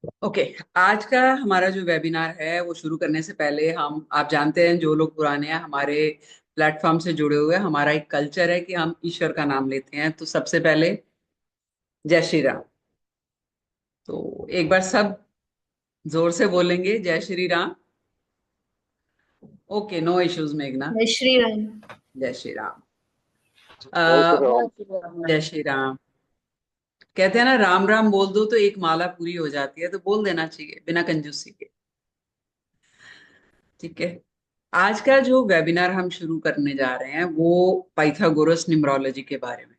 Okay. आज का हमारा जो वेबिनार है वो शुरू करने से पहले हम आप जानते हैं, जो लोग पुराने हैं हमारे प्लेटफॉर्म से जुड़े हुए हैं, हमारा एक कल्चर है कि हम ईश्वर का नाम लेते हैं। तो सबसे पहले जय श्री राम। तो एक बार सब जोर से बोलेंगे जय Shri Ram. Okay, no issues मेघना। जय श्री राम। जय श्री राम। जय श्री अ, राम। जय श्री राम। कहते हैं ना, राम राम बोल दो तो एक माला पूरी हो जाती है, तो बोल देना चाहिए बिना कंजूसी के। ठीक है। आज का जो वेबिनार हम शुरू करने जा रहे हैं वो पाइथागोरस न्यूमरोलॉजी के बारे में।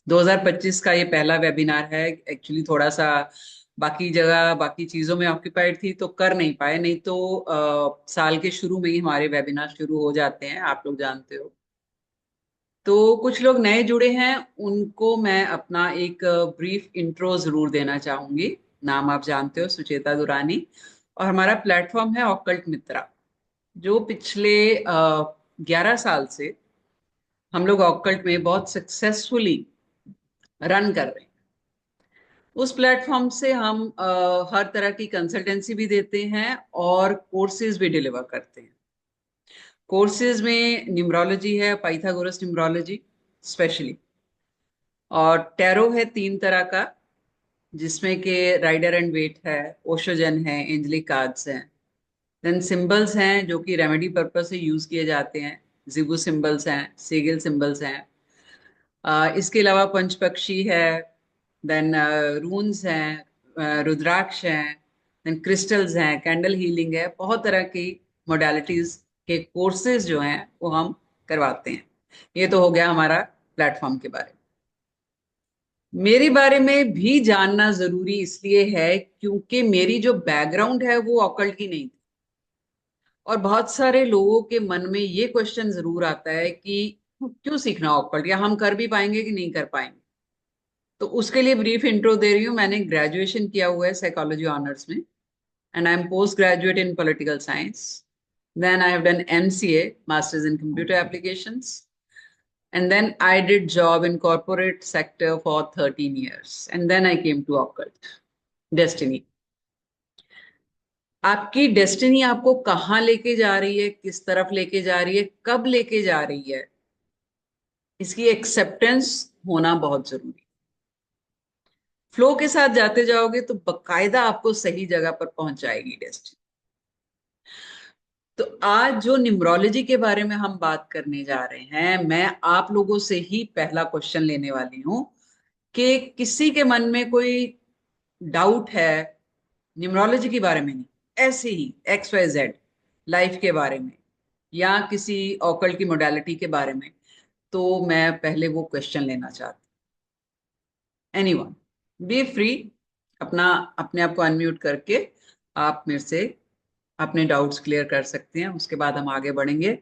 2025 का ये पहला वेबिनार है। एक्चुअली थोड़ा सा बाकी जगह बाकी चीजों में ऑक्यूपाइड थी तो कर नहीं पाए, नहीं तो साल के शुरू में ही हमारे वेबिनार शुरू हो जाते हैं, आप लोग जानते हो। तो कुछ लोग नए जुड़े हैं, उनको मैं अपना एक ब्रीफ इंट्रो जरूर देना चाहूंगी। नाम आप जानते हो, सुचेता दुरानी। और हमारा प्लेटफॉर्म है ऑकल्ट मित्रा, जो पिछले 11 साल से हम लोग ऑकल्ट में बहुत सक्सेसफुली रन कर रहे हैं। उस प्लेटफॉर्म से हम हर तरह की कंसल्टेंसी भी देते हैं और कोर्सेज भी डिलीवर करते हैं। कोर्सेज में न्यूमरोलॉजी है, पाइथागोरस न्यूमरोलॉजी स्पेशली, और टैरो है 3 तरह का, जिसमें के राइडर एंड वेट है, ओशोजन है, एंजलिक कार्ड्स हैं। देन सिंबल्स हैं जो कि रेमेडी पर्पस से यूज किए जाते हैं। जिगु सिंबल्स हैं, सेगिल सिंबल्स हैं। इसके अलावा पंचपक्षी है। देन रून्स हैं, रुद्राक्ष हैं। देन क्रिस्टल्स हैं, कैंडल हीलिंग है। बहुत तरह की मोडालिटीज के कोर्सेज जो हैं वो हम करवाते हैं। ये तो हो गया हमारा प्लेटफॉर्म के बारे में। मेरे बारे में भी जानना जरूरी इसलिए है क्योंकि मेरी जो बैकग्राउंड है वो ऑकल्ट की नहीं थी। और बहुत सारे लोगों के मन में ये क्वेश्चन जरूर आता है कि क्यों सीखना ऑकल्ट, या हम कर भी पाएंगे कि नहीं कर पाएंगे। तो उसके लिए ब्रीफ इंट्रो दे रही हूँ। मैंने ग्रेजुएशन किया हुआ है साइकोलॉजी ऑनर्स में, and I am post graduate in political science. Then I have done MCA, masters in computer applications, and then I did job in corporate sector for 13 years, and then I came to occult destiny. आपकी destiny आपको कहाँ लेके जा रही है, किस तरफ लेके जा रही है, कब लेके जा रही है, इसकी एक्सेप्टेंस होना बहुत जरूरी है। फ्लो के साथ जाते जाओगे तो बकायदा आपको सही जगह पर पहुंचाएगी डेस्टिनी। तो आज जो न्यूमरोलॉजी के बारे में हम बात करने जा रहे हैं, मैं आप लोगों से ही पहला क्वेश्चन लेने वाली हूं कि किसी के मन में कोई डाउट है न्यूमरोलॉजी के बारे में, नहीं ऐसे ही XYZ लाइफ के बारे में या किसी ऑकल्ट की मोडालिटी के बारे में, तो मैं पहले वो क्वेश्चन लेना चाहती हूँ। Anyone, B free. अपना अपने आप को अनम्यूट करके आप मेरे से अपने डाउट्स क्लियर कर सकते हैं। उसके बाद हम आगे बढ़ेंगे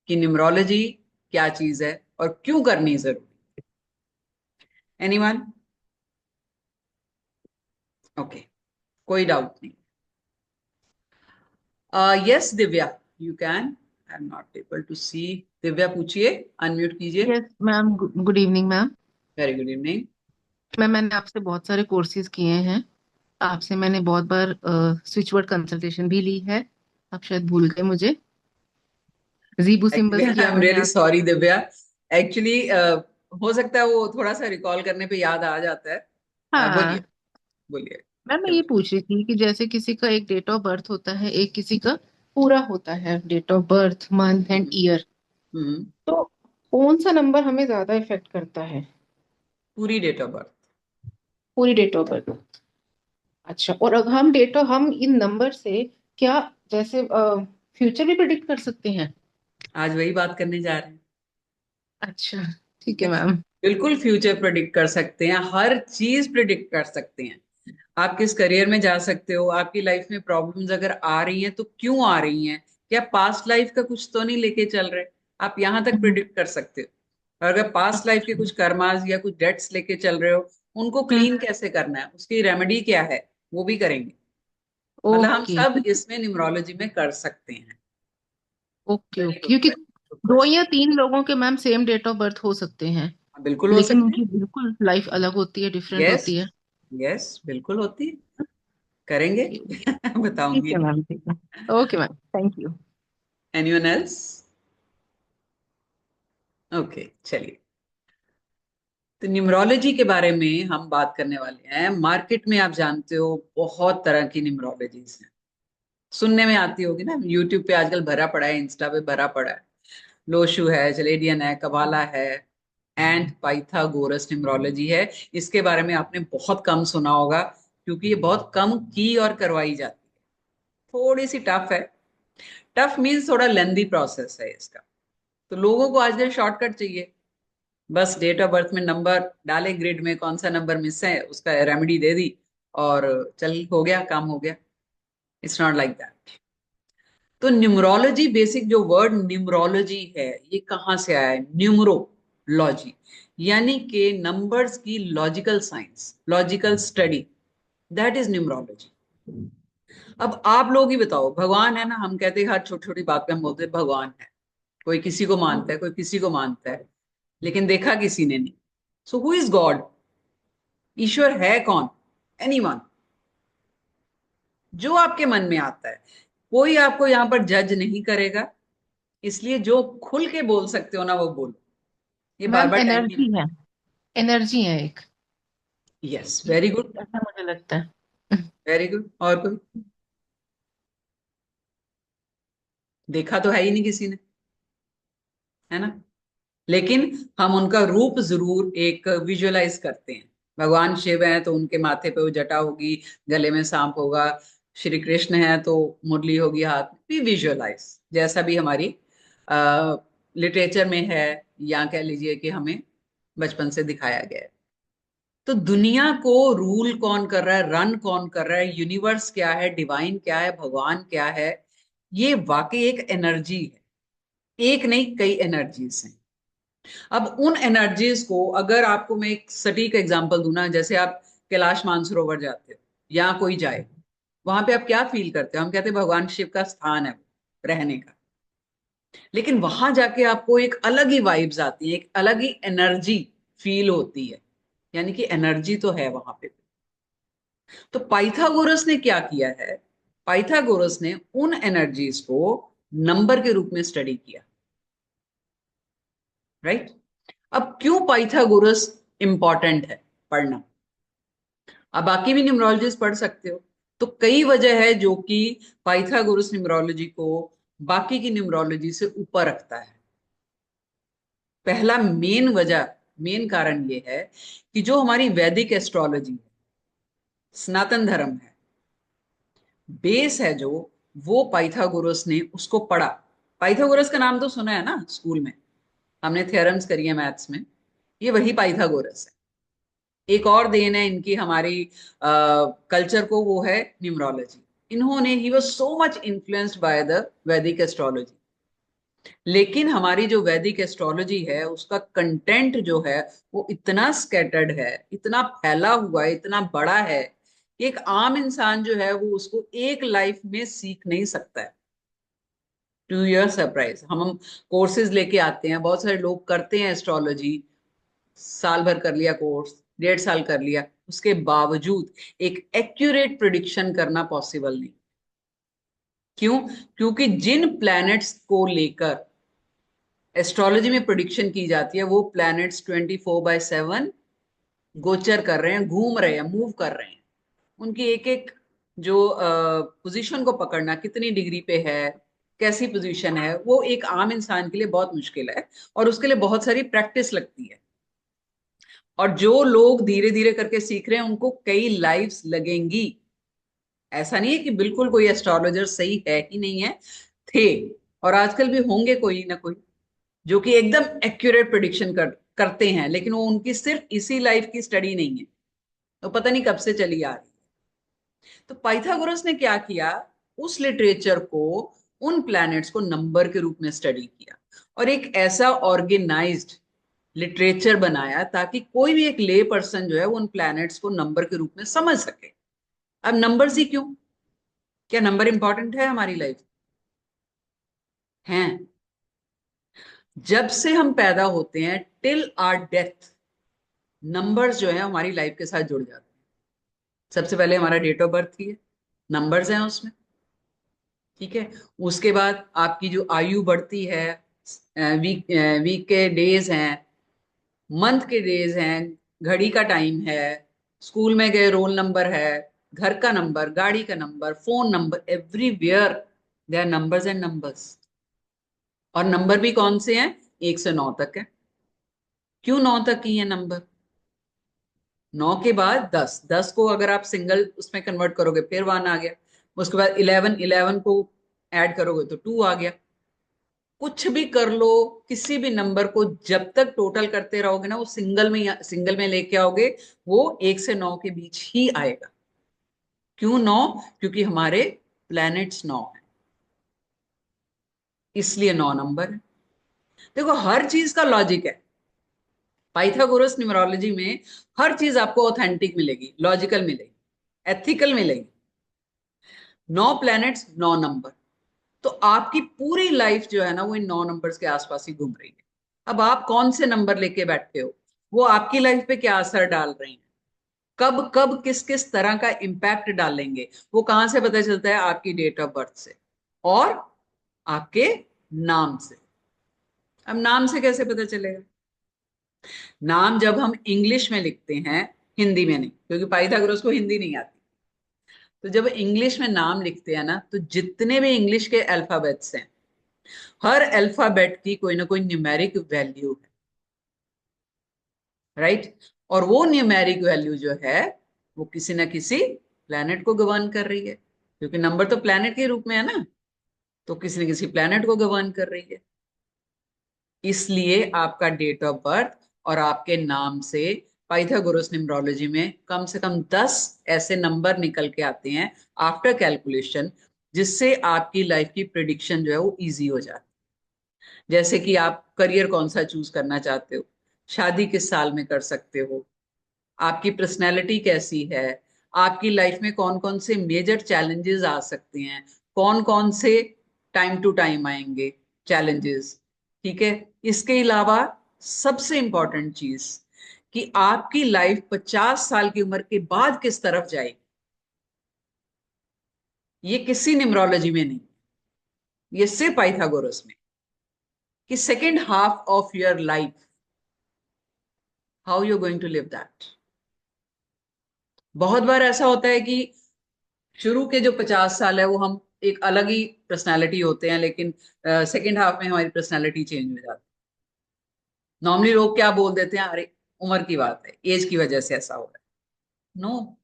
कि न्यूमरोलॉजी क्या चीज है और क्यों करनी जरूरी। एनीवन? ओके, कोई डाउट नहीं। Yes Divya, you can. I am not able to see. Divya पूछिए, अनम्यूट कीजिए। Yes ma'am, good evening ma'am. Very good evening. मैंने आपसे बहुत सारे कोर्सेज किए हैं। आपसे मैंने बहुत बार स्विच वर्ड कंसल्टेशन भी ली है। आप शायद भूल गए मुझे। जीबू एक्चुअली सिंबल्स आई किया एम मैंने रियली आप। सॉरी दिव्या। एक्चुअली हो सकता है वो थोड़ा सा रिकॉल करने पे याद आ जाता है। बोलिए, हाँ बोलिए। मैम, मैं क्या ये बोलिए? पूछ रही थी कि जैसे किसी का एक डेट ऑफ बर्थ होता है, एक किसी का पूरा होता है, date of birth, month and hmm. Year. Hmm. तो कौन सा नंबर हमें ज्यादा इफेक्ट करता है? पूरी डेट ऑफ बर्थ। पूरी डेट ऑफ बर्थ। अच्छा, और अगर हम इन नंबर से क्या, जैसे फ्यूचर भी प्रिडिक्ट कर सकते हैं? आज वही बात करने जा रहे हैं। अच्छा, ठीक ठीक है है। मैम। बिल्कुल फ्यूचर प्रिडिक्ट कर सकते हैं, हर चीज प्रिडिक्ट कर सकते हैं। आप किस करियर में जा सकते हो, आपकी लाइफ में प्रॉब्लम्स अगर आ रही हैं तो क्यों आ रही हैं, क्या पास्ट लाइफ का कुछ तो नहीं लेके चल रहे, आप यहां तक हम्म, प्रिडिक्ट कर सकते हो। और अगर पास्ट लाइफ के अच्छा। कुछ कर्मास या कुछ डेट्स लेके चल रहे हो, उनको हम्म। क्लीन कैसे करना है, उसकी रेमेडी क्या है, वो भी करेंगे। मतलब हम ओके। सब इसमें न्यूमरोलॉजी में कर सकते हैं। ओके वेरी ओके, गुड, क्योंकि वेरी गुड दो या क्वेश्चन। तीन लोगों के ma'am same date of birth हो सकते हैं, बिल्कुल हो लेकिन सकते हैं। उनकी बिल्कुल लाइफ अलग होती है, डिफरेंट यस, होती है। यस बिल्कुल होती है। करेंगे। ठीक बताऊंगी है नहीं। मैम, ठीक है, okay ma'am, thank you. Anyone else? Okay, चलिए। तो न्यूमरोलॉजी के बारे में हम बात करने वाले हैं। मार्केट में आप जानते हो बहुत तरह की न्यूमरोलॉजीज हैं, सुनने में आती होगी ना, यूट्यूब पे आजकल भरा पड़ा है, इंस्टा पे भरा पड़ा है। लोशु है, चलेडियन है, कबाला है, एंड पाइथागोरस न्यूमरोलॉजी है। इसके बारे में आपने बहुत कम सुना होगा, क्योंकि ये बहुत कम की और करवाई जाती है। थोड़ी सी टफ है। टफ मीन्स थोड़ा लेंदी प्रोसेस है इसका। तो लोगों को आजकल शॉर्टकट चाहिए। बस डेट ऑफ बर्थ में नंबर डाले, ग्रिड में कौन सा नंबर मिस है उसका रेमेडी दे दी, और चल हो गया, काम हो गया। It's not like that. तो न्यूमरोलॉजी, बेसिक जो वर्ड न्यूमरोलॉजी है, ये कहाँ से आया है? न्यूमरोलॉजी यानी कि नंबर्स की logical science, logical study, that is numerology. अब आप लोग ही बताओ, भगवान है ना, हम कहते हैं हर छोटी छोटी बात पे हम बोलते हैं भगवान है। कोई किसी को मानता है, कोई किसी को मानता है, लेकिन देखा किसी ने नहीं। So who is God? ईश्वर है कौन? एनीवन, जो आपके मन में आता है। कोई आपको यहां पर जज नहीं करेगा, इसलिए जो खुल के बोल सकते हो ना वो बोलो। ये बार मैम बार टाइम नहीं एनर्जी लगता। है, एनर्जी है एक, यस, वेरी गुड। ऐसा मुझे लगता है। Very good. और कोई? देखा तो है ही नहीं किसी ने, है ना? लेकिन हम उनका रूप जरूर एक विजुअलाइज करते हैं। भगवान शिव हैं तो उनके माथे पे वो जटा होगी, गले में सांप होगा। श्री कृष्ण है तो मुरली होगी हाथ में, भी विजुअलाइज, जैसा भी हमारी लिटरेचर में है, या कह लीजिए कि हमें बचपन से दिखाया गया है। तो दुनिया को रूल कौन कर रहा है, रन कौन कर रहा है, यूनिवर्स क्या है, डिवाइन क्या है, भगवान क्या है, ये वाकई एक एनर्जी है। एक नहीं, कई एनर्जीज हैं। अब उन एनर्जीज को अगर आपको मैं एक सटीक एग्जांपल दूं ना, जैसे आप कैलाश मानसरोवर जाते हो या कोई जाए, वहां पे आप क्या फील करते हो? हम कहते हैं भगवान शिव का स्थान है रहने का। लेकिन वहां जाके आपको एक अलग ही वाइब्स आती है, एक अलग ही एनर्जी फील होती है। यानी कि एनर्जी तो है वहां पे। तो पाइथागोरस ने क्या किया है? पाइथागोरस ने उन एनर्जीज को नंबर के रूप में स्टडी किया। राइट? अब क्यों पाइथागोरस इंपॉर्टेंट है पढ़ना? अब बाकी भी न्यूमरोलॉजीज पढ़ सकते हो। तो कई वजह है जो कि पाइथागोरस न्यूमरोलॉजी को बाकी की न्यूमरोलॉजी से ऊपर रखता है। पहला मेन वजह, मेन कारण ये है कि जो हमारी वैदिक एस्ट्रोलॉजी है, सनातन धर्म है, बेस है जो, वो पाइथागोरस ने उसको पढ़ा। पाइथागोरस का नाम तो सुना है ना स्कूल में, हमने थ्योरम्स करी है मैथ्स में। ये वही पाइथागोरस है। एक और देन है इनकी हमारी कल्चर को, वो है न्यूमरोलॉजी। इन्होंने, he was so much influenced by the वैदिक एस्ट्रोलॉजी। लेकिन हमारी जो वैदिक एस्ट्रोलॉजी है, उसका कंटेंट जो है वो इतना स्कैटर्ड है, इतना फैला हुआ है, इतना बड़ा है कि एक आम इंसान जो है वो उसको एक लाइफ में सीख नहीं सकता है। टू योर सरप्राइज, हम कोर्सेज लेके आते हैं, बहुत सारे लोग करते हैं एस्ट्रोलॉजी, साल भर कर लिया कोर्स, 1.5 साल कर लिया, उसके बावजूद एक एक्यूरेट प्रिडिक्शन करना पॉसिबल नहीं। क्यों? क्योंकि जिन प्लैनेट्स को लेकर एस्ट्रोलॉजी में प्रिडिक्शन की जाती है, वो प्लैनेट्स 24/7 गोचर कर रहे हैं, घूम रहे हैं, मूव कर रहे हैं। उनकी एक एक जो पोजीशन को पकड़ना, कितनी डिग्री पे है, कैसी पोजीशन है, वो एक आम इंसान के लिए बहुत मुश्किल है, और उसके लिए बहुत सारी प्रैक्टिस लगती है। और जो लोग धीरे धीरे करके सीख रहे हैं, उनको कई लाइफ्स लगेंगी। ऐसा नहीं है कि बिल्कुल कोई एस्ट्रोलॉजर सही है ही नहीं है, थे, और आजकल भी होंगे कोई ना कोई, जो कि एकदम एक्यूरेट प्रिडिक्शन करते हैं, लेकिन वो उनकी सिर्फ इसी लाइफ की स्टडी नहीं है, तो पता नहीं कब से चली आ रही है। तो पाइथागोरस ने क्या किया? उस लिटरेचर को, उन प्लैनेट्स को नंबर के रूप में स्टडी किया, और एक ऐसा ऑर्गेनाइज्ड लिटरेचर बनाया ताकि कोई भी एक ले पर्सन जो है वो उन प्लैनेट्स को नंबर के रूप में समझ सके। अब नंबर्स ही क्यों? क्या नंबर इंपॉर्टेंट है हमारी लाइफ? हैं। जब से हम पैदा होते हैं टिल आर डेथ, नंबर्स जो है हमारी लाइफ के साथ जुड़ जाते हैं। सबसे पहले हमारा डेट ऑफ बर्थ ही है, नंबर्स हैं उसमें। ठीक है। उसके बाद आपकी जो आयु बढ़ती है, वीक वीक के डेज हैं, मंथ के डेज हैं, घड़ी का टाइम है, स्कूल में गए रोल नंबर है, घर का नंबर, गाड़ी का number, phone number, everywhere they are numbers and numbers. और नंबर भी कौन से हैं? 1 से 9 तक है। क्यों 9 तक ही है नंबर? 9 के बाद 10, 10 को अगर आप सिंगल उसमें कन्वर्ट करोगे फिर 1 आ गया। उसके बाद 11, 11 को ऐड करोगे तो 2 आ गया। कुछ भी कर लो, किसी भी नंबर को जब तक टोटल करते रहोगे ना, वो सिंगल में लेके आओगे, वो 1 से 9 के बीच ही आएगा। क्यों 9? क्योंकि हमारे प्लैनेट्स 9 है, इसलिए 9 नंबर है। देखो, हर चीज का लॉजिक है। पाइथागोरस न्यूमरोलॉजी में हर चीज आपको ऑथेंटिक मिलेगी, लॉजिकल मिलेगी, एथिकल मिलेगी। 9 प्लैनेट्स, 9 नंबर। तो आपकी पूरी लाइफ जो है ना, वो इन 9 नंबर्स के आसपास ही घूम रही है। अब आप कौन से नंबर लेके बैठे हो, वो आपकी लाइफ पे क्या असर डाल रहे हैं, कब कब किस किस तरह का इम्पैक्ट डालेंगे, वो कहां से पता चलता है? आपकी डेट ऑफ बर्थ से और आपके नाम से। अब नाम से कैसे पता चलेगा? नाम जब हम इंग्लिश में लिखते हैं, हिंदी में नहीं, क्योंकि पाइथागोरस को हिंदी नहीं आती। तो जब इंग्लिश में नाम लिखते हैं ना, तो जितने भी इंग्लिश के अल्फाबेट्स हैं, हर अल्फाबेट की कोई ना कोई न्यूमेरिक वैल्यू है। राइट। और वो न्यूमेरिक वैल्यू जो है, वो किसी ना किसी प्लेनेट को गवर्न कर रही है, क्योंकि नंबर तो प्लेनेट के रूप में है ना, तो किसी न किसी प्लेनेट को गवर्न कर रही है। इसलिए आपका डेट ऑफ बर्थ और आपके नाम से पाइथागोरस न्यूमरोलॉजी में कम से कम 10 ऐसे नंबर निकल के आते हैं आफ्टर कैलकुलेशन, जिससे आपकी लाइफ की प्रिडिक्शन जो है वो इजी हो जाती है। जैसे कि आप करियर कौन सा चूज करना चाहते हो, शादी किस साल में कर सकते हो, आपकी पर्सनैलिटी कैसी है, आपकी लाइफ में कौन कौन से मेजर चैलेंजेस आ सकते हैं, कौन कौन से टाइम टू टाइम आएंगे चैलेंजेस। ठीक है। इसके अलावा सबसे इंपॉर्टेंट चीज, कि आपकी लाइफ 50 साल की उम्र के बाद किस तरफ जाएगी, ये किसी न्यूमरोलॉजी में नहीं, ये सिर्फ पाइथागोरस में। कि second half of your life, how you going to live that. बहुत बार ऐसा होता है कि शुरू के जो 50 साल है वो हम एक अलग ही पर्सनालिटी होते हैं, लेकिन सेकेंड हाफ में हमारी पर्सनालिटी चेंज हो जाती है। नॉर्मली लोग क्या बोल देते हैं, अरे उम्र की बात है, एज की वजह से ऐसा हो रहा है। नो,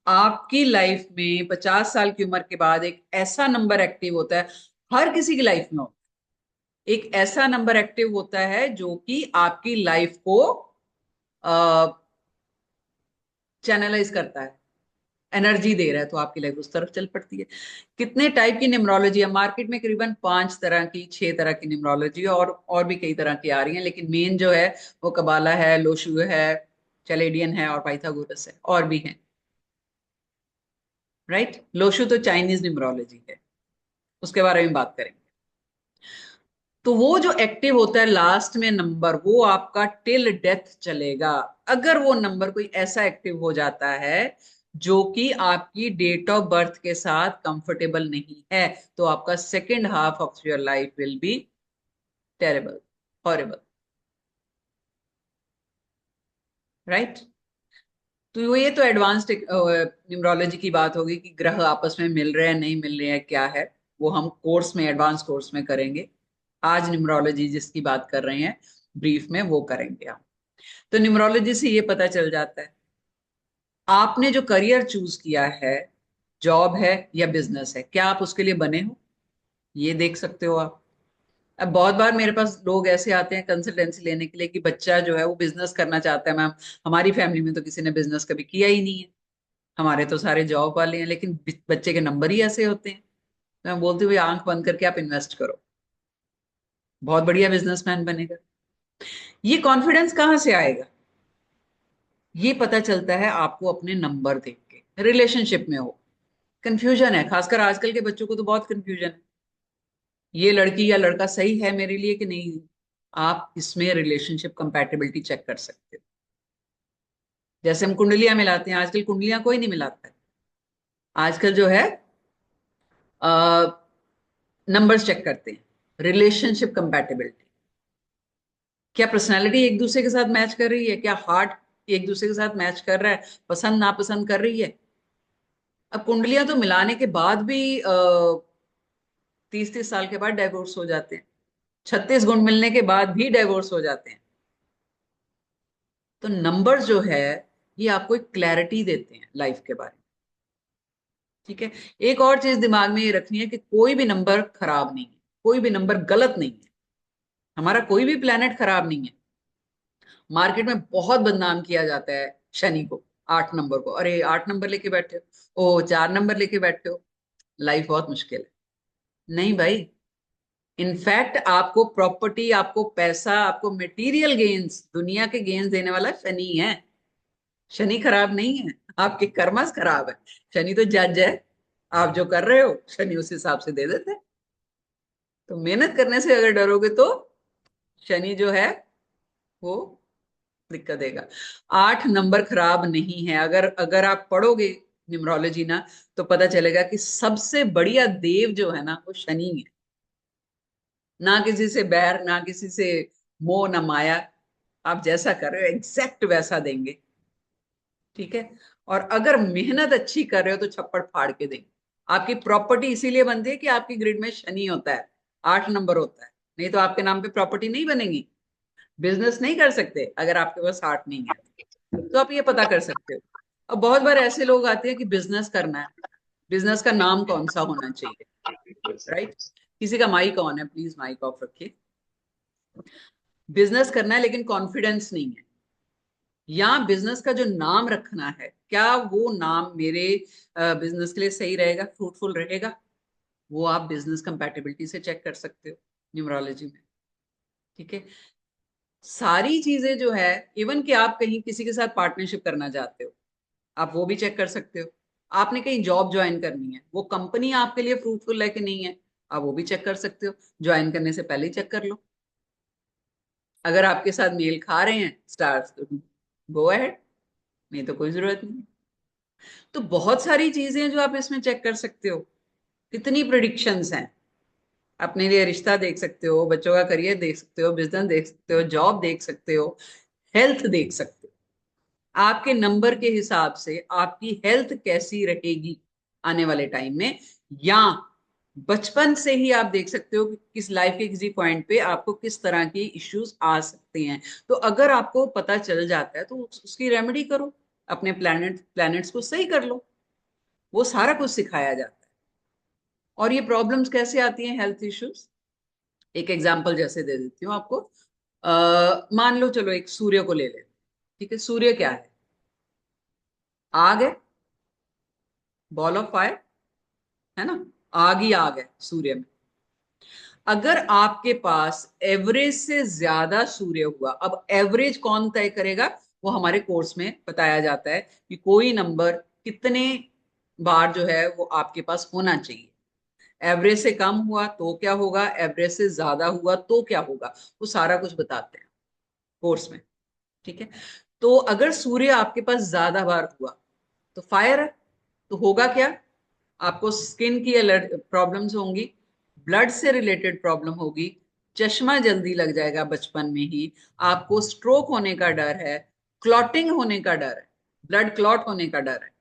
आपकी लाइफ में 50 साल की उम्र के बाद एक ऐसा नंबर एक्टिव होता है, हर किसी की लाइफ में होता है, एक ऐसा नंबर एक्टिव होता है जो कि आपकी लाइफ को चैनलाइज करता है, एनर्जी दे रहा है, तो आपकी लाइफ उस तरफ चल पड़ती है। कितने टाइप की न्यूमरोलॉजी है मार्केट में? करीबन 5 तरह की, 6 तरह की न्यूमरोलॉजी, और भी कई तरह की आ रही हैं, लेकिन मेन जो है वो कबाला है, लोशु है, चलेडियन है और पाइथागोरस है, और भी हैं। राइट। लोशु तो चाइनीज न्यूमरोलॉजी है, उसके बारे में बात करेंगे। तो वो जो एक्टिव होता है लास्ट में नंबर, वो आपका टिल डेथ चलेगा। अगर वो नंबर कोई ऐसा एक्टिव हो जाता है जो कि आपकी डेट ऑफ बर्थ के साथ कंफर्टेबल नहीं है, तो आपका second half of your life will be terrible, horrible. Right. तो ये तो एडवांस्ड न्यूमरोलॉजी की बात होगी कि ग्रह आपस में मिल रहे हैं नहीं मिल रहे हैं क्या है, वो हम कोर्स में, एडवांस कोर्स में करेंगे। आज न्यूमरोलॉजी जिसकी बात कर रहे हैं ब्रीफ में, वो करेंगे हम। तो न्यूमरोलॉजी से ये पता चल जाता है आपने जो करियर चूज किया है, जॉब है या बिजनेस है, क्या आप उसके लिए बने हो, ये देख सकते हो आप। अब बहुत बार मेरे पास लोग ऐसे आते हैं कंसल्टेंसी लेने के लिए कि बच्चा जो है वो बिजनेस करना चाहता है। मैम, हमारी फैमिली में तो किसी ने बिजनेस कभी किया ही नहीं है, हमारे तो सारे जॉब वाले हैं, लेकिन बच्चे के नंबर ही ऐसे होते हैं। तो मैं बोलती हूँ भाई, आंख बंद करके आप इन्वेस्ट करो, बहुत बढ़िया बिजनेसमैन बनेगा। ये कॉन्फिडेंस कहाँ से आएगा? ये पता चलता है आपको अपने नंबर देख के। रिलेशनशिप में हो, कंफ्यूजन है, खासकर आजकल के बच्चों को तो बहुत कंफ्यूजन है, ये लड़की या लड़का सही है मेरे लिए कि नहीं। आप इसमें रिलेशनशिप कंपैटिबिलिटी चेक कर सकते हो। जैसे हम कुंडलियां मिलाते हैं, आजकल कुंडलियां कोई नहीं मिलाता है, आजकल जो है नंबर्स चेक करते हैं, रिलेशनशिप कंपैटिबिलिटी, क्या पर्सनालिटी एक दूसरे के साथ मैच कर रही है, क्या हार्ट एक दूसरे के साथ मैच कर रहा है, पसंद नापसंद कर रही है। अब कुंडलियां तो मिलाने के बाद भी 30-30 साल के बाद डाइवोर्स हो जाते हैं, 36 गुण मिलने के बाद भी डाइवोर्स हो जाते हैं। तो नंबर जो है ये आपको एक क्लैरिटी देते हैं लाइफ के बारे में। ठीक है। एक और चीज दिमाग में ये रखनी है कि कोई भी नंबर खराब नहीं है, कोई भी नंबर गलत नहीं है, हमारा कोई भी प्लेनेट खराब नहीं है। मार्केट में बहुत बदनाम किया जाता है शनि को, 8 नंबर को, अरे 8 नंबर लेके बैठे हो, ओ 4 नंबर लेके बैठे हो, लाइफ बहुत मुश्किल है। नहीं भाई, इनफैक्ट आपको प्रॉपर्टी, आपको पैसा, आपको मटेरियल गेन्स, दुनिया के गेन्स देने वाला शनि है। शनि खराब नहीं है, आपके कर्मस खराब है। शनि तो जज है, आप जो कर रहे हो शनि उस हिसाब से दे देते हैं। तो मेहनत करने से अगर डरोगे तो शनि जो है वो दिक्कत देगा। 8 नंबर खराब नहीं है, अगर अगर आप पढ़ोगे न्यूमरोलॉजी ना, तो पता चलेगा कि सबसे बढ़िया देव जो है ना वो शनि है। ना किसी से बैर, ना किसी से मोह, ना माया। आप जैसा कर रहे हो एग्जैक्ट वैसा देंगे। ठीक है। और अगर मेहनत अच्छी कर रहे हो तो छप्पड़ फाड़ के देंगे। आपकी प्रॉपर्टी इसीलिए बनती है कि आपकी ग्रिड में शनि होता है, 8 नंबर होता है, नहीं तो आपके नाम पे प्रॉपर्टी नहीं बनेगी। बिजनेस नहीं कर सकते अगर आपके पास 8 नहीं है। तो आप ये पता कर सकते हो। अब बहुत बार ऐसे लोग आते हैं कि बिजनेस करना है, बिजनेस का नाम कौन सा होना चाहिए, राइट। किसी का माइक ऑन है, प्लीज माइक ऑफ रखिए। बिजनेस करना है लेकिन कॉन्फिडेंस नहीं है, या बिजनेस का जो नाम रखना है, क्या वो नाम मेरे बिजनेस के लिए सही रहेगा, फ्रूटफुल रहेगा। वो आप बिजनेस कंपैटिबिलिटी से चेक कर सकते हो न्यूमरोलॉजी में। ठीक है। सारी चीजें जो है, इवन कि आप कहीं किसी के साथ पार्टनरशिप करना चाहते हो, आप वो भी चेक कर सकते हो। आपने कहीं जॉब ज्वाइन करनी है, वो कंपनी आपके लिए फ्रूटफुल है कि नहीं है, आप वो भी चेक कर सकते हो। ज्वाइन करने से पहले ही चेक कर लो। अगर आपके साथ मेल खा रहे हैं स्टार्स तो गो अहेड, नहीं तो कोई जरूरत नहीं। तो बहुत सारी चीजें हैं जो आप इसमें चेक कर सकते हो। कितनी प्रिडिक्शंस हैं। अपने लिए रिश्ता देख सकते हो, बच्चों का करियर देख सकते हो, बिजनेस देख सकते हो, जॉब देख सकते हो, हेल्थ देख सकते हो। आपके नंबर के हिसाब से आपकी हेल्थ कैसी रहेगी आने वाले टाइम में, या बचपन से ही आप देख सकते हो कि किस लाइफ के किसी पॉइंट पे आपको किस तरह की इश्यूज आ सकते हैं। तो अगर आपको पता चल जाता है तो उसकी रेमेडी करो, अपने प्लैनेट्स को सही कर लो। वो सारा कुछ सिखाया जाता है। और ये प्रॉब्लम्स कैसे आती हैं, हेल्थ इश्यूज, एक एग्जांपल जैसे दे देती हूँ आपको। मान लो, चलो एक सूर्य को ले ले। ठीक है, सूर्य क्या है, आग है, बॉल ऑफ फायर, है ना। आग ही आग है सूर्य में। अगर आपके पास एवरेज से ज्यादा सूर्य हुआ, अब एवरेज कौन तय करेगा, वो हमारे कोर्स में बताया जाता है कि कोई नंबर कितने बार जो है वो आपके पास होना चाहिए। एवरेज से कम हुआ तो क्या होगा, एवरेज से ज्यादा हुआ तो क्या होगा, वो सारा कुछ बताते हैं कोर्स में। ठीक है। तो अगर सूर्य आपके पास ज्यादा बार हुआ तो फायर है, तो होगा क्या, आपको स्किन की प्रॉब्लम्स होंगी, ब्लड से रिलेटेड प्रॉब्लम होगी, चश्मा जल्दी लग जाएगा बचपन में ही, आपको स्ट्रोक होने का डर है, क्लॉटिंग होने का डर है, ब्लड क्लॉट होने का डर है।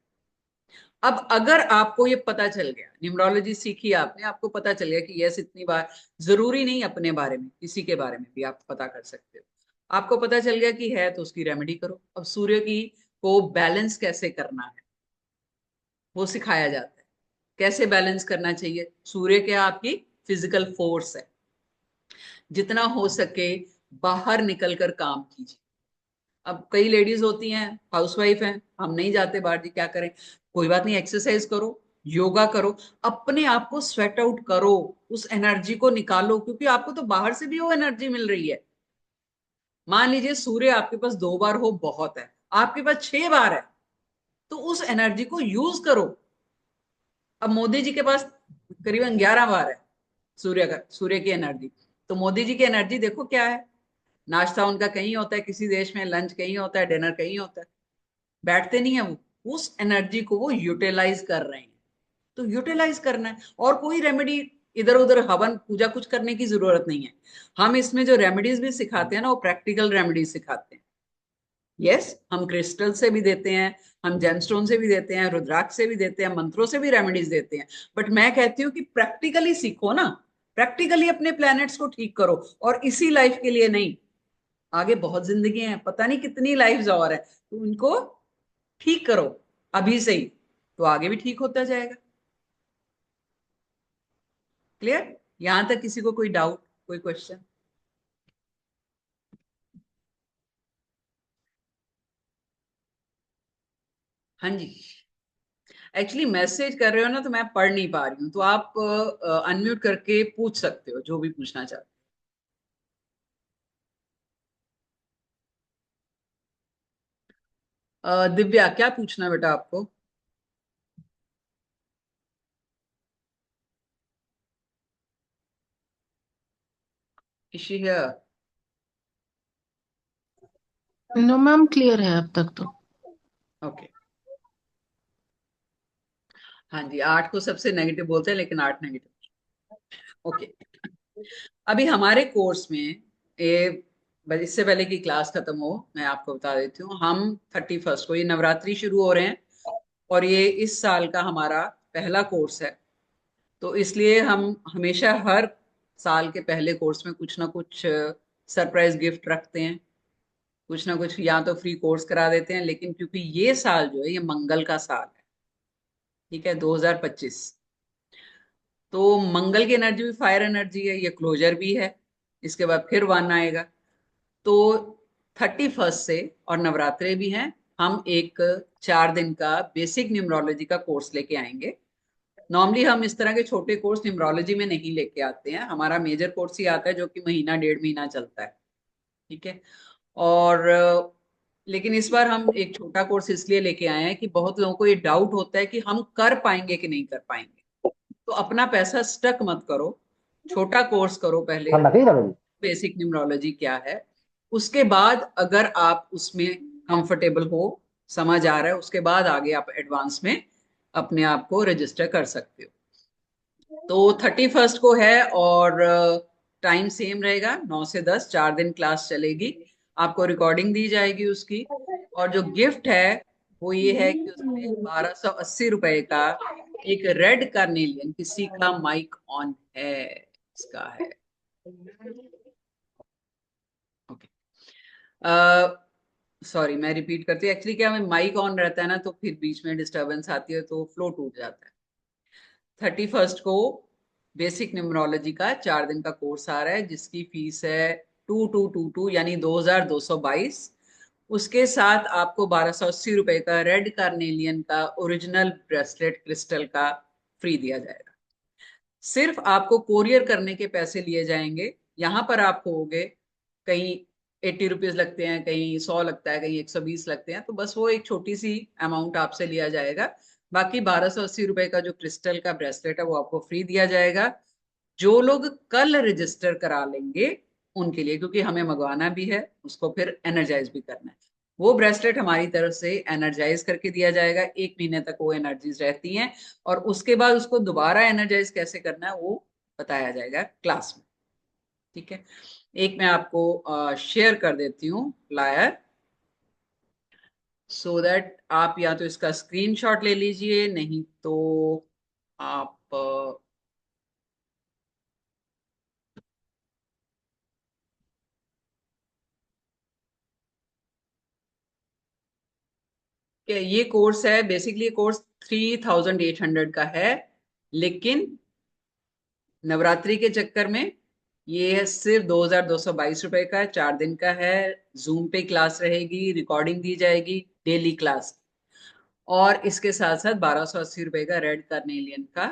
अब अगर आपको ये पता चल गया, न्यूमरोलॉजी सीखी आपने, आपको पता चल गया कि यस इतनी बार, जरूरी नहीं अपने बारे में, किसी के बारे में भी आप पता कर सकते हो। आपको पता चल गया कि है तो उसकी रेमेडी करो। अब सूर्य की को बैलेंस कैसे करना है वो सिखाया जाता है। कैसे बैलेंस करना चाहिए, सूर्य क्या आपकी फिजिकल फोर्स है, जितना हो सके बाहर निकल कर काम कीजिए। अब कई लेडीज होती हैं, हाउसवाइफ हैं, हम नहीं जाते बाहर, जी क्या करें, कोई बात नहीं, एक्सरसाइज करो, योगा करो, अपने आप को स्वेट आउट करो, उस एनर्जी को निकालो, क्योंकि आपको तो बाहर से भी वो एनर्जी मिल रही है। मान लीजिए सूर्य आपके पास 2 बार हो बहुत है, आपके पास 6 बार है, तो उस एनर्जी को यूज करो। अब मोदी जी के पास करीबन 11 बार है सूर्य की एनर्जी। तो मोदी जी की एनर्जी देखो क्या है, नाश्ता उनका कहीं होता है किसी देश में, लंच कहीं होता है, डिनर कहीं होता है, बैठते नहीं है वो, उस एनर्जी को वो यूटिलाइज कर रहे हैं। तो यूटिलाइज करना है। और कोई रेमेडी इधर उधर हवन पूजा कुछ करने की जरूरत नहीं है। हम इसमें जो रेमेडीज भी सिखाते हैं ना, वो प्रैक्टिकल रेमेडीज सिखाते हैं। यस, हम क्रिस्टल से भी देते हैं, हम जेमस्टोन से भी देते हैं, रुद्राक्ष से भी देते हैं, मंत्रों से भी रेमेडीज देते हैं। बट मैं कहती हूँ कि प्रैक्टिकली सीखो ना, प्रैक्टिकली अपने प्लैनेट्स को ठीक करो। और इसी लाइफ के लिए नहीं, आगे बहुत जिंदगी है, पता नहीं कितनी लाइफ और है, तो उनको ठीक करो अभी से ही, तो आगे भी ठीक होता जाएगा। क्लियर? यहां तक किसी को कोई डाउट, कोई क्वेश्चन? हाँ जी। एक्चुअली मैसेज कर रहे हो ना, तो मैं पढ़ नहीं पा रही हूँ, तो आप अनम्यूट करके पूछ सकते हो जो भी पूछना चाहते हो। दिव्या, क्या पूछना बेटा आपको? Is she here? No ma'am, clear है अब तक तो। ओके। हाँ जी, 8 को सबसे नेगेटिव बोलते हैं, लेकिन 8 नेगेटिव। ओके। अभी हमारे कोर्स में, ये बस इससे पहले कि क्लास खत्म हो, मैं आपको बता देती हूँ, हम 31st को, ये नवरात्रि शुरू हो रहे हैं और ये इस साल का हमारा पहला कोर्स है। तो इसलिए हम हमेशा हर साल के पहले कोर्स में कुछ ना कुछ सरप्राइज गिफ्ट रखते हैं, कुछ ना कुछ, या तो फ्री कोर्स करा देते हैं। लेकिन क्योंकि ये साल जो है ये मंगल का साल है, ठीक है, 2025, तो मंगल की एनर्जी भी फायर एनर्जी है, ये क्लोजर भी है, इसके बाद फिर वन आएगा। तो 31st से, और नवरात्रे भी हैं, हम एक 4 दिन का बेसिक न्यूमरोलॉजी का कोर्स लेके आएंगे। नॉर्मली हम इस तरह के छोटे कोर्स न्यूमरोलॉजी में नहीं लेके आते हैं, हमारा मेजर कोर्स ही आता है जो कि महीना 1.5 महीना चलता है, ठीक है। और लेकिन इस बार हम एक छोटा कोर्स इसलिए लेके आए हैं कि बहुत लोगों को ये डाउट होता है कि हम कर पाएंगे कि नहीं कर पाएंगे। तो अपना पैसा स्टक मत करो, छोटा कोर्स करो पहले, ठंडा कहीं ना भाई। बेसिक न्यूमरोलॉजी क्या है। उसके बाद अगर आप उसमें कंफर्टेबल हो, समझ आ रहा है, उसके बाद आगे आप एडवांस में अपने आप को रजिस्टर कर सकते हो। तो 31st को है, और टाइम सेम रहेगा, 9 से 10, 4 दिन क्लास चलेगी। आपको रिकॉर्डिंग दी जाएगी उसकी। और जो गिफ्ट है वो ये है कि उसमें 1280 रुपए का एक रेड कार्नेलियन, किसी का माइक ऑन है, इसका है। ओके। सॉरी, मैं रिपीट करती हूँ। एक्चुअली क्या है, माइक ऑन रहता है ना, तो फिर बीच में डिस्टरबेंस आती है, तो फ्लो टूट जाता है। 31st को बेसिक न्यूमरोलॉजी का 4 दिन का कोर्स आ रहा है, जिसकी फीस है 2222, यानी 2222। उसके साथ आपको 1280 रुपए का रेड कार्नेलियन का ओरिजिनल ब्रेसलेट क्रिस्टल का फ्री दिया जाएगा। सिर्फ आपको कोरियर करने के पैसे लिए जाएंगे। यहाँ पर आप होगे, कहीं 80 रुपीज लगते हैं, कहीं 100 लगता है, कहीं 120 लगते हैं, तो बस वो एक छोटी सी अमाउंट आपसे लिया जाएगा। बाकी 1280 रुपए का जो क्रिस्टल का ब्रेसलेट है वो आपको फ्री दिया जाएगा। जो लोग कल रजिस्टर करा लेंगे उनके लिए, क्योंकि हमें मंगवाना भी है, उसको फिर एनर्जाइज भी करना है। वो ब्रेसलेट हमारी तरफ से एनर्जाइज करके दिया जाएगा, 1 महीने तक वो एनर्जीज रहती हैं। और उसके बाद उसको दोबारा एनर्जाइज कैसे करना है वो बताया जाएगा क्लास में, ठीक है। एक मैं आपको शेयर कर देती हूँ फ्लायर, सो दैट आप या तो इसका स्क्रीनशॉट ले लीजिए, नहीं तो आप ये कोर्स है, बेसिकली कोर्स 3800 का है, लेकिन नवरात्रि के चक्कर में ये है सिर्फ 2222 रुपए का, 4 दिन का है। जूम पे क्लास रहेगी, रिकॉर्डिंग दी जाएगी डेली क्लास। और इसके साथ साथ 1280 रुपए का रेड कार्नेलियन का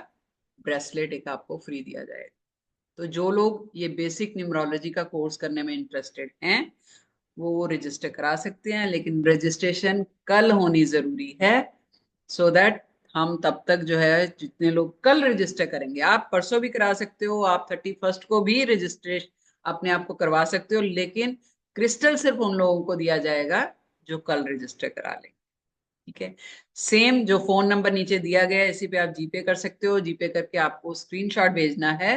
ब्रेसलेट एक आपको फ्री दिया जाएगा। तो जो लोग ये बेसिक न्यूमरोलॉजी का कोर्स करने में इंटरेस्टेड हैं, वो रजिस्टर करा सकते हैं, लेकिन रजिस्ट्रेशन कल होनी जरूरी है, सो दैट हम तब तक जो है, जितने लोग कल रजिस्टर करेंगे, आप परसों भी करा सकते हो, आप 31st को भी रजिस्ट्रेशन अपने आप को करवा सकते हो, लेकिन क्रिस्टल सिर्फ उन लोगों को दिया जाएगा जो कल रजिस्टर करा लेंगे, ठीक है। सेम जो फोन नंबर नीचे दिया गया है इसी पे आप जीपे कर सकते हो। जीपे करके आपको स्क्रीनशॉट भेजना है,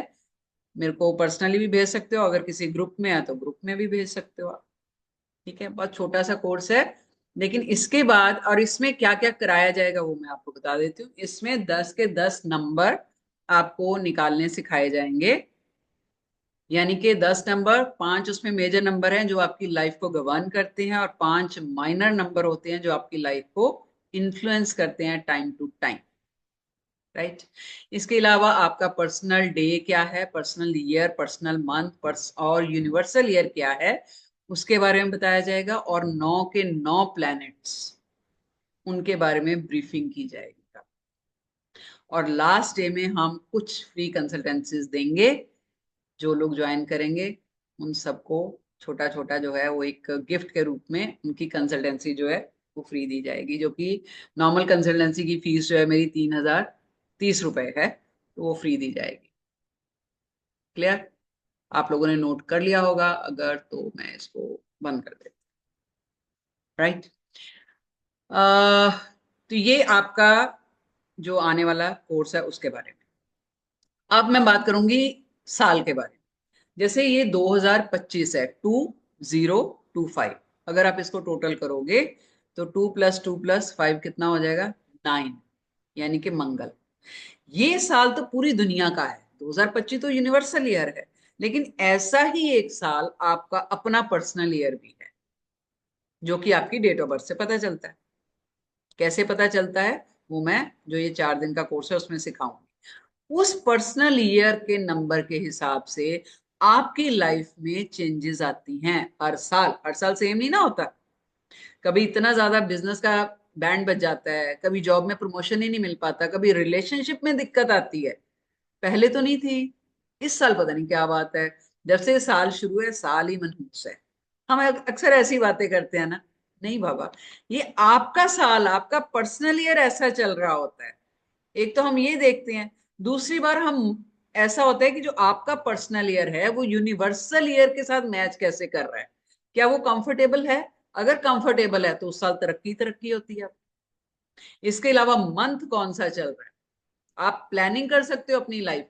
मेरे को पर्सनली भी भेज सकते हो, अगर किसी ग्रुप में है तो ग्रुप में भी भेज सकते हो आप। ठीक है, बहुत छोटा सा कोर्स है। लेकिन इसके बाद और इसमें क्या क्या कराया जाएगा वो मैं आपको बता देती हूँ। इसमें 10 के 10 नंबर आपको निकालने सिखाए जाएंगे। यानी कि 10 नंबर, 5 उसमें मेजर नंबर हैं जो आपकी लाइफ को गवर्न करते हैं, और 5 माइनर नंबर होते हैं जो आपकी लाइफ को इन्फ्लुएंस करते हैं टाइम टू टाइम। राइट। इसके अलावा आपका पर्सनल डे क्या है, पर्सनल ईयर, पर्सनल मंथ, और यूनिवर्सल ईयर क्या है उसके बारे में बताया जाएगा। और 9 के 9 प्लैनेट्स, उनके बारे में ब्रीफिंग की जाएगी। और लास्ट डे में हम कुछ फ्री कंसल्टेंसीज देंगे। जो लोग ज्वाइन करेंगे उन सबको छोटा छोटा जो है वो एक गिफ्ट के रूप में उनकी कंसल्टेंसी जो है वो फ्री दी जाएगी। जो कि नॉर्मल कंसल्टेंसी की फीस जो है मेरी 3,030 रुपए है, तो वो फ्री दी जाएगी। क्लियर? आप लोगों ने नोट कर लिया होगा, अगर तो मैं इसको बंद कर देता। राइट। तो ये आपका जो आने वाला कोर्स है उसके बारे में। अब मैं बात करूंगी साल के बारे में। जैसे ये 2025 है, 2025। अगर आप इसको टोटल करोगे तो 2+2+5 कितना हो जाएगा? 9। यानी कि मंगल। ये साल तो पूरी दुनिया का है, 2025 तो यूनिवर्सल ईयर है। लेकिन ऐसा ही एक साल आपका अपना पर्सनल ईयर भी है, जो कि आपकी डेट ऑफ बर्थ से पता चलता है। कैसे पता चलता है वो मैं जो ये 4 दिन का कोर्स है उसमें सिखाऊंगी। उस पर्सनल ईयर के नंबर के हिसाब से आपकी लाइफ में चेंजेस आती हैं। हर साल सेम नहीं ना होता। कभी इतना ज्यादा बिजनेस का बैंड बज जाता है, कभी जॉब में प्रमोशन ही नहीं मिल पाता, कभी रिलेशनशिप में दिक्कत आती है। पहले तो नहीं थी, इस साल पता नहीं क्या बात है। जब से साल शुरू है साल ही मनहूस है। हम अक्सर ऐसी बातें करते हैं ना। नहीं बाबा, ये आपका साल, आपका पर्सनल ईयर ऐसा चल रहा होता है। एक तो हम ये देखते हैं, दूसरी बार हम ऐसा होता है कि जो आपका पर्सनल ईयर है वो यूनिवर्सल ईयर के साथ मैच कैसे कर रहा है, क्या वो कंफर्टेबल है। अगर कंफर्टेबल है तो उस साल तरक्की तरक्की होती है। इसके अलावा मंथ कौन सा चल रहा है, आप प्लानिंग कर सकते हो अपनी लाइफ।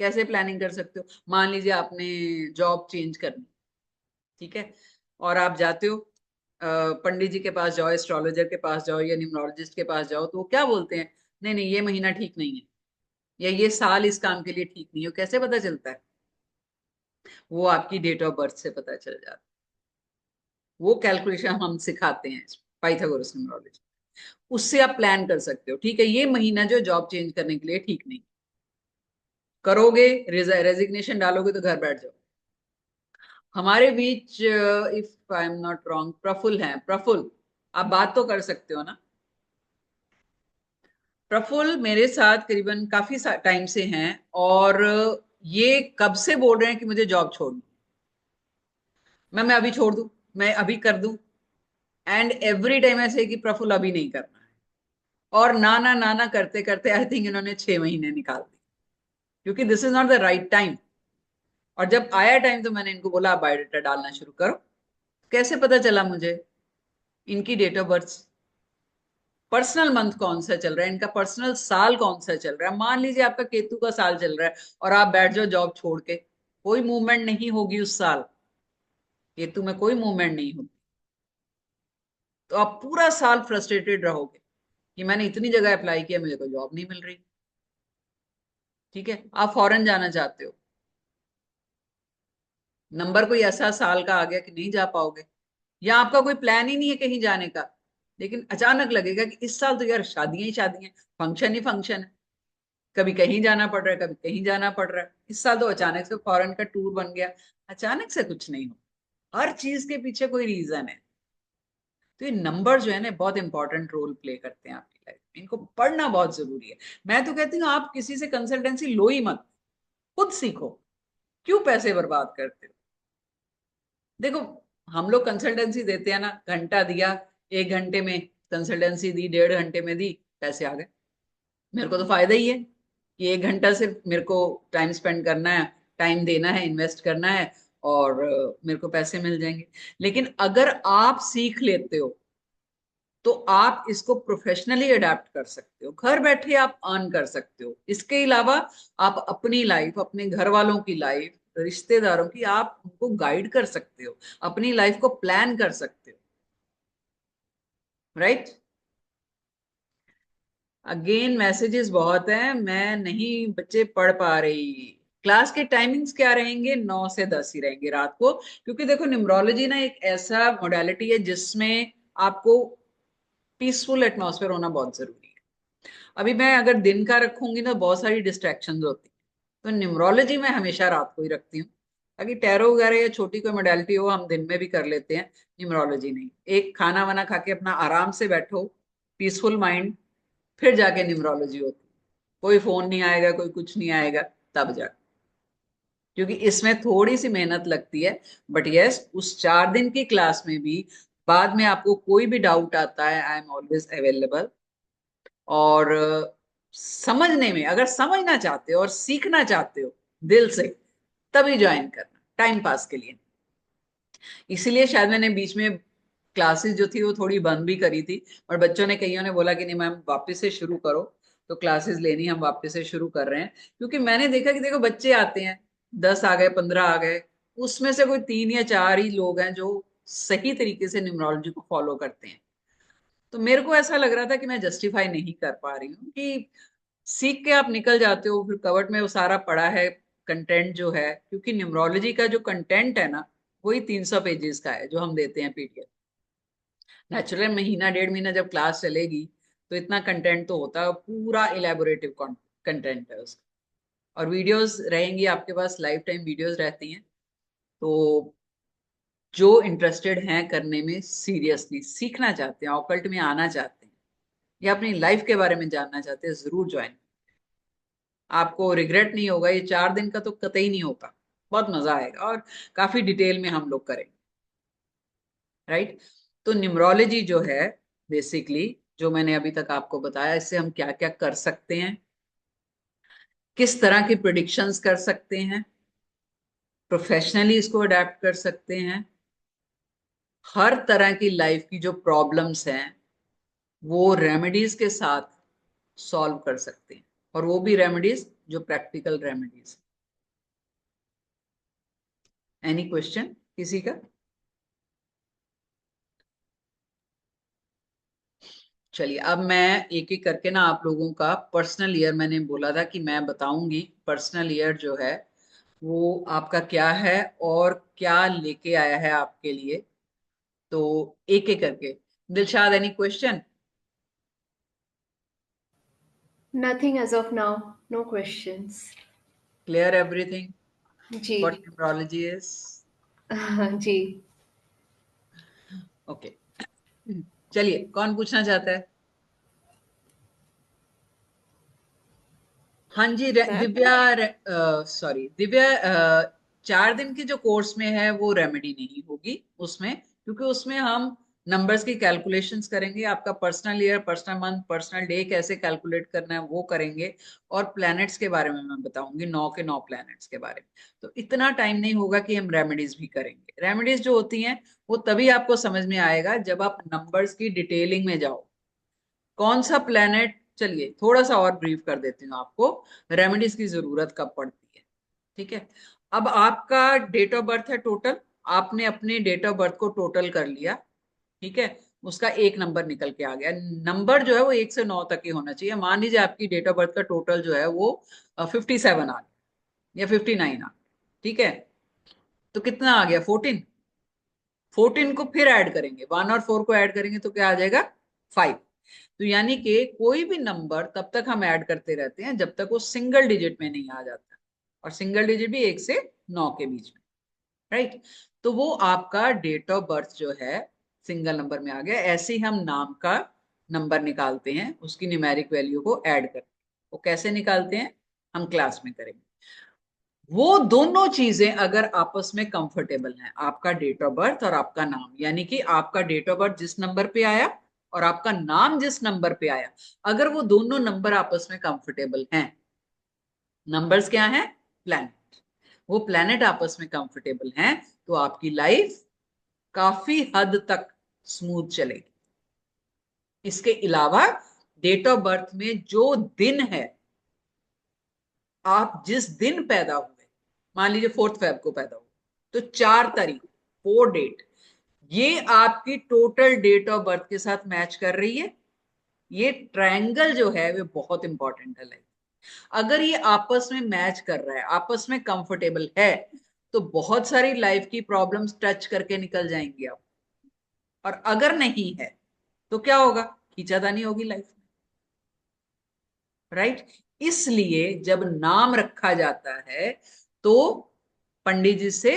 कैसे प्लानिंग कर सकते हो? मान लीजिए आपने जॉब चेंज करनी, ठीक है, और आप जाते हो पंडित जी के पास जाओ, एस्ट्रोलॉजर के पास जाओ या न्यूमरोलॉजिस्ट के पास जाओ, तो वो क्या बोलते हैं? नहीं नहीं, ये महीना ठीक नहीं है, या ये साल इस काम के लिए ठीक नहीं है। कैसे पता चलता है? वो आपकी डेट ऑफ बर्थ से पता चल जाता है। वो कैलकुलेशन हम सिखाते हैं पाइथागोरस न्यूमरोलॉजी। उससे आप प्लान कर सकते हो, ठीक है ये महीना जो जॉब चेंज करने के लिए ठीक नहीं। करोगे, रेजिग्नेशन डालोगे तो घर बैठ जाओ। हमारे बीच if I am not wrong Prafull हैं। प्रफुल्ल, आप बात तो कर सकते हो ना? प्रफुल्ल मेरे साथ करीबन काफी टाइम से हैं, और ये कब से बोल रहे हैं कि मुझे जॉब छोड़नी। मैं अभी छोड़ दूं, मैं अभी कर दूं। एंड एवरी टाइम ऐसे है कि प्रफुल्ल अभी नहीं करना है। और ना ना ना ना करते करते आई थिंक इन्होंने 6 महीने निकाल दिए, क्योंकि this is not the right time. और जब आया टाइम तो मैंने इनको बोला आप बायोडाटा डालना शुरू करो। कैसे पता चला मुझे? इनकी date of birth, personal month कौन सा चल रहा है, इनका पर्सनल साल कौन सा चल रहा है। मान लीजिए आपका केतु का साल चल रहा है और आप बैठ जाओ जॉब छोड़ के, कोई मूवमेंट नहीं होगी उस साल। केतु में कोई मूवमेंट नहीं होगी, तो आप पूरा साल फ्रस्ट्रेटेड रहोगे कि मैंने इतनी जगह अप्लाई किया, मुझे कोई जॉब नहीं मिल रही। ठीक है, आप फॉरेन जाना चाहते हो, नंबर कोई ऐसा साल का आ गया कि नहीं जा पाओगे, या आपका कोई प्लान ही नहीं है कहीं जाने का, लेकिन अचानक लगेगा कि इस साल तो यार शादियां ही शादियां, फंक्शन ही फंक्शन है। कभी कहीं जाना पड़ रहा है, कभी कहीं जाना पड़ रहा है। इस साल तो अचानक से फॉरेन का टूर बन गया। अचानक से कुछ नहीं हो, हर चीज के पीछे कोई रीजन है। तो ये नंबर जो है ना बहुत इंपॉर्टेंट रोल प्ले करते हैं आपकी लाइफ में, इनको पढ़ना बहुत जरूरी है। मैं तो कहती हूँ आप किसी से कंसल्टेंसी लो ही मत, खुद सीखो। क्यों पैसे बर्बाद करते हो? देखो, हम लोग कंसल्टेंसी देते हैं ना, घंटा दिया, 1 घंटे में कंसल्टेंसी दी, 1.5 घंटे में दी, पैसे आ गए। मेरे को तो फायदा ही है कि 1 घंटा सिर्फ मेरे को टाइम स्पेंड करना है, टाइम देना है, इन्वेस्ट करना है, और मेरे को पैसे मिल जाएंगे। लेकिन अगर आप सीख लेते हो तो आप इसको प्रोफेशनली अडेप्ट कर सकते हो, घर बैठे आप अर्न कर सकते हो। इसके अलावा आप अपनी लाइफ, अपने घर वालों की लाइफ, रिश्तेदारों की, आप उनको गाइड कर सकते हो, अपनी लाइफ को प्लान कर सकते हो। राइट। अगेन मैसेजेस बहुत हैं, मैं नहीं बच्चे पढ़ पा रही। क्लास के टाइमिंग्स क्या रहेंगे? 9 से 10 ही रहेंगे रात को, क्योंकि देखो न्यूमरोलॉजी ना एक ऐसा मोडालिटी है जिसमें आपको पीसफुल एटमॉस्फेयर होना बहुत जरूरी है। अभी मैं अगर दिन का रखूंगी ना, बहुत सारी डिस्ट्रैक्शंस होती हैं, तो न्यूमरोलॉजी मैं हमेशा रात को ही रखती हूँ। ताकि टैरो वगैरह या छोटी कोई मोडालिटी हो हम दिन में भी कर लेते हैं, न्यूमरोलॉजी नहीं। एक खाना वाना खा के अपना आराम से बैठो, पीसफुल माइंड, फिर जाके न्यूमरोलॉजी होती है। कोई फोन नहीं आएगा, कोई कुछ नहीं आएगा, तब जाके, क्योंकि इसमें थोड़ी सी मेहनत लगती है। बट यस, उस 4 दिन की क्लास में भी बाद में आपको कोई भी डाउट आता है, आई एम ऑलवेज अवेलेबल। और समझने में, अगर समझना चाहते हो और सीखना चाहते हो दिल से, तभी ज्वाइन करना, टाइम पास के लिए। इसीलिए शायद मैंने बीच में क्लासेस जो थी वो थोड़ी बंद भी करी थी, और बच्चों ने, कईयों ने बोला कि नहीं मैम वापस से शुरू करो। तो क्लासेस लेनी हम वापस से शुरू कर रहे हैं, क्योंकि मैंने देखा कि देखो बच्चे आते हैं, 10 आ गए, 15 आ गए, उसमें से कोई 3 या 4 ही लोग हैं जो सही तरीके से न्यूमरोलॉजी को फॉलो करते हैं। तो मेरे को ऐसा लग रहा था कि मैं जस्टिफाई नहीं कर पा रही हूँ कि सीख के आप निकल जाते हो, फिर कवर्ट में वो सारा पड़ा है कंटेंट जो है, क्योंकि न्यूमरोलॉजी का जो कंटेंट है ना, वही 300 पेजेस का है जो हम देते हैं पीडीएफ। नेचुरल महीना 1.5 महीना जब क्लास चलेगी तो इतना कंटेंट तो होता है, पूरा इलेबोरेटिव कंटेंट है उसका। और वीडियोस रहेंगी आपके पास, लाइफ टाइम वीडियोस रहती हैं। तो जो इंटरेस्टेड हैं करने में, सीरियसली सीखना चाहते हैं, ऑकल्ट में आना चाहते हैं, या अपनी लाइफ के बारे में जानना चाहते हैं, जरूर ज्वाइन। आपको रिग्रेट नहीं होगा, ये 4 दिन का तो कतई नहीं होगा, बहुत मजा आएगा, और काफी डिटेल में हम लोग करेंगे। राइट। तो न्यूमरोलॉजी जो है, बेसिकली जो मैंने अभी तक आपको बताया, इससे हम क्या क्या कर सकते हैं, किस तरह की प्रिडिक्शंस कर सकते हैं, प्रोफेशनली इसको अडेप्ट कर सकते हैं, हर तरह की लाइफ की जो प्रॉब्लम्स हैं वो रेमेडीज के साथ सॉल्व कर सकते हैं, और वो भी रेमेडीज जो प्रैक्टिकल रेमेडीज। एनी क्वेश्चन किसी का? चलिए, अब मैं एक एक करके ना आप लोगों का पर्सनल ईयर, मैंने बोला था कि मैं बताऊंगी पर्सनल ईयर जो है वो आपका क्या है और क्या लेके आया है आपके लिए। तो एक एक करके, Dilshad any question? Nothing as of now. No questions. Clear everything? जी। What numerology is? जी। ओके। चलिए, कौन पूछना चाहता है? हाँ जी, मैं दिव्या, सॉरी दिव्या, 4 दिन की जो कोर्स में है वो रेमेडी नहीं होगी उसमें, क्योंकि उसमें हम नंबर्स की कैलकुलेशंस करेंगे, आपका personal year, personal month, personal day कैसे कैलकुलेट करना है वो करेंगे, और प्लैनेट्स के बारे में मैं बताऊंगी, 9 के 9 प्लैनेट्स के बारे में। तो इतना टाइम नहीं होगा कि हम रेमेडीज भी करेंगे। रेमेडीज जो होती हैं वो तभी आपको समझ में आएगा जब आप नंबर्स की डिटेलिंग में जाओ, कौन सा प्लेनेट। चलिए थोड़ा सा और ब्रीफ कर देती हूँ आपको, रेमेडीज की जरूरत कब पड़ती है। ठीक है। अब आपका डेट ऑफ बर्थ है टोटल, आपने अपने डेट ऑफ बर्थ को टोटल कर लिया। ठीक है। उसका एक नंबर निकल के आ गया, नंबर जो है वो 1 से 9 तक ही होना चाहिए। मान लीजिए आपकी डेट ऑफ बर्थ का टोटल जो है वो 57 आ गया, या 59 आ गया। ठीक है। तो कितना आ गया? 14। 14 को फिर ऐड करेंगे, 1 और 4 को ऐड करेंगे तो क्या आ जाएगा? 5। तो यानी कि कोई भी नंबर तब तक हम ऐड करते रहते हैं जब तक वो सिंगल डिजिट में नहीं आ जाता, और सिंगल डिजिट भी 1 से 9 के बीच में। राइट। तो वो आपका डेट ऑफ बर्थ जो है सिंगल नंबर में आ गया। ऐसे ही हम नाम का नंबर निकालते हैं, उसकी न्यूमेरिक वैल्यू को ऐड करते हैं। वो कैसे निकालते हैं हम क्लास में करेंगे। वो दोनों चीजें अगर आपस में कंफर्टेबल हैं, आपका डेट ऑफ बर्थ और आपका नाम, यानी कि आपका डेट ऑफ बर्थ जिस नंबर पे आया और आपका नाम जिस नंबर पे आया, अगर वो दोनों नंबर आपस में कंफर्टेबल हैं, नंबर्स क्या हैं? प्लैनेट। वो प्लैनेट आपस में कंफर्टेबल हैं, तो आपकी लाइफ काफी हद तक स्मूथ चलेगी। इसके अलावा डेट ऑफ बर्थ में जो दिन है, आप जिस दिन पैदा हुए, मान लीजिए 4 फेब को पैदा हुए, तो 4 तारीख, 4 डेट, ये आपकी टोटल डेट ऑफ बर्थ के साथ मैच कर रही है। ये ट्रायंगल जो है वो बहुत इंपॉर्टेंट है लाइफ। अगर ये आपस में मैच कर रहा है, आपस में कंफर्टेबल है, तो बहुत सारी लाइफ की प्रॉब्लम्स टच करके निकल जाएंगी आप। और अगर नहीं है तो क्या होगा? खींचातानी होगी लाइफ में, राइट? इसलिए जब नाम रखा जाता है तो पंडित जी से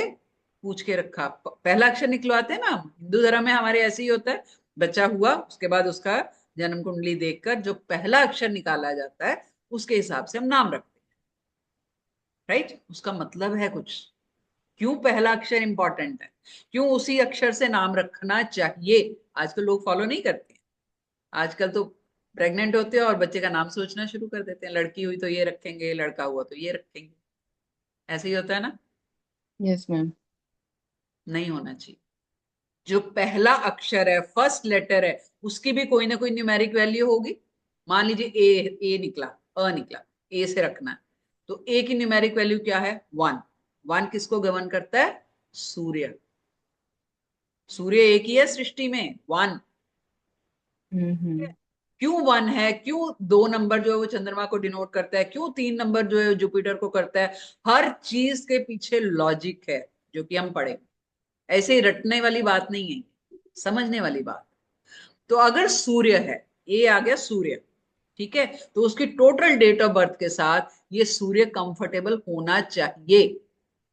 पूछ के रखा, पहला अक्षर निकलवाते हैं ना हम, हिंदू धर्म में हमारे ऐसे ही होता है। बच्चा हुआ, उसके बाद उसका जन्म कुंडली देखकर जो पहला अक्षर निकाला जाता है उसके हिसाब से हम नाम रखते हैं, राइट? उसका मतलब है कुछ। क्यों पहला अक्षर इंपॉर्टेंट है, क्यों उसी अक्षर से नाम रखना चाहिए, आजकल लोग फॉलो नहीं करते हैं। आजकल तो प्रेग्नेंट होते हैं और बच्चे का नाम सोचना शुरू कर देते हैं, लड़की हुई तो ये रखेंगे, लड़का हुआ तो ये रखेंगे। ऐसे ही होता है ना? Yes ma'am. नहीं होना चाहिए। जो पहला अक्षर है, फर्स्ट लेटर है, उसकी भी कोई ना कोई न्यूमेरिक वैल्यू होगी। मान लीजिए ए निकला, अ निकला, ए से रखना है, तो ए की न्यूमेरिक वैल्यू क्या है? 1। 1 किसको गवर्न करता है? सूर्य। सूर्य एक ही है सृष्टि में, 1। हम्म। क्यों 1 है? क्यों 2 नंबर जो है वो चंद्रमा को डिनोट करता है? क्यों 3 नंबर जो है जुपिटर को करता है? हर चीज के पीछे लॉजिक है जो कि हम पढ़े। ऐसे ही रटने वाली बात नहीं है, समझने वाली बात। तो अगर सूर्य है, ए आ गया सूर्य, ठीक है, तो उसकी टोटल डेट ऑफ बर्थ के साथ ये सूर्य कंफर्टेबल होना चाहिए।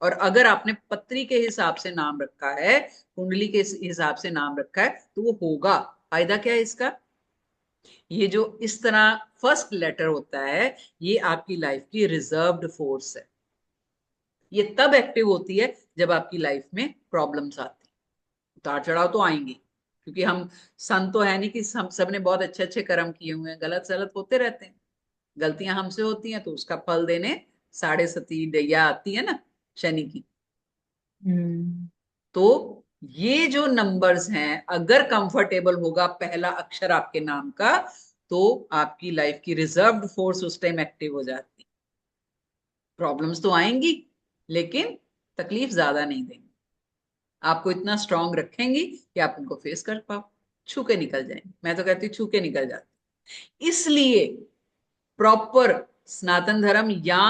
और अगर आपने पत्री के हिसाब से नाम रखा है, कुंडली के हिसाब से नाम रखा है, तो वो होगा। फायदा क्या है इसका? ये जो इस तरह फर्स्ट लेटर होता है, ये आपकी लाइफ की रिजर्व्ड फोर्स है। ये तब एक्टिव होती है जब आपकी लाइफ में प्रॉब्लम्स आती हैं। उतार चढ़ाव तो आएंगे, क्योंकि हम संत तो है नहीं कि हम सब ने बहुत अच्छे अच्छे कर्म किए हुए हैं, गलत सलत होते रहते हैं। गलतियां हमसे होती हैं तो उसका फल देने 6.5 दैया आती है ना, शनि की। हम्म। तो ये जो नंबर्स हैं, अगर कंफर्टेबल होगा पहला अक्षर आपके नाम का, तो आपकी लाइफ की रिजर्व्ड फोर्स उस टाइम एक्टिव हो जाती। प्रॉब्लम्स तो आएंगी, लेकिन तकलीफ ज्यादा नहीं देंगी, आपको इतना स्ट्रांग रखेंगी कि आप उनको फेस कर पाओ। छू के निकल जाएंगे, मैं तो कहती हूँ छू के निकल जाते। इसलिए प्रॉपर सनातन धर्म या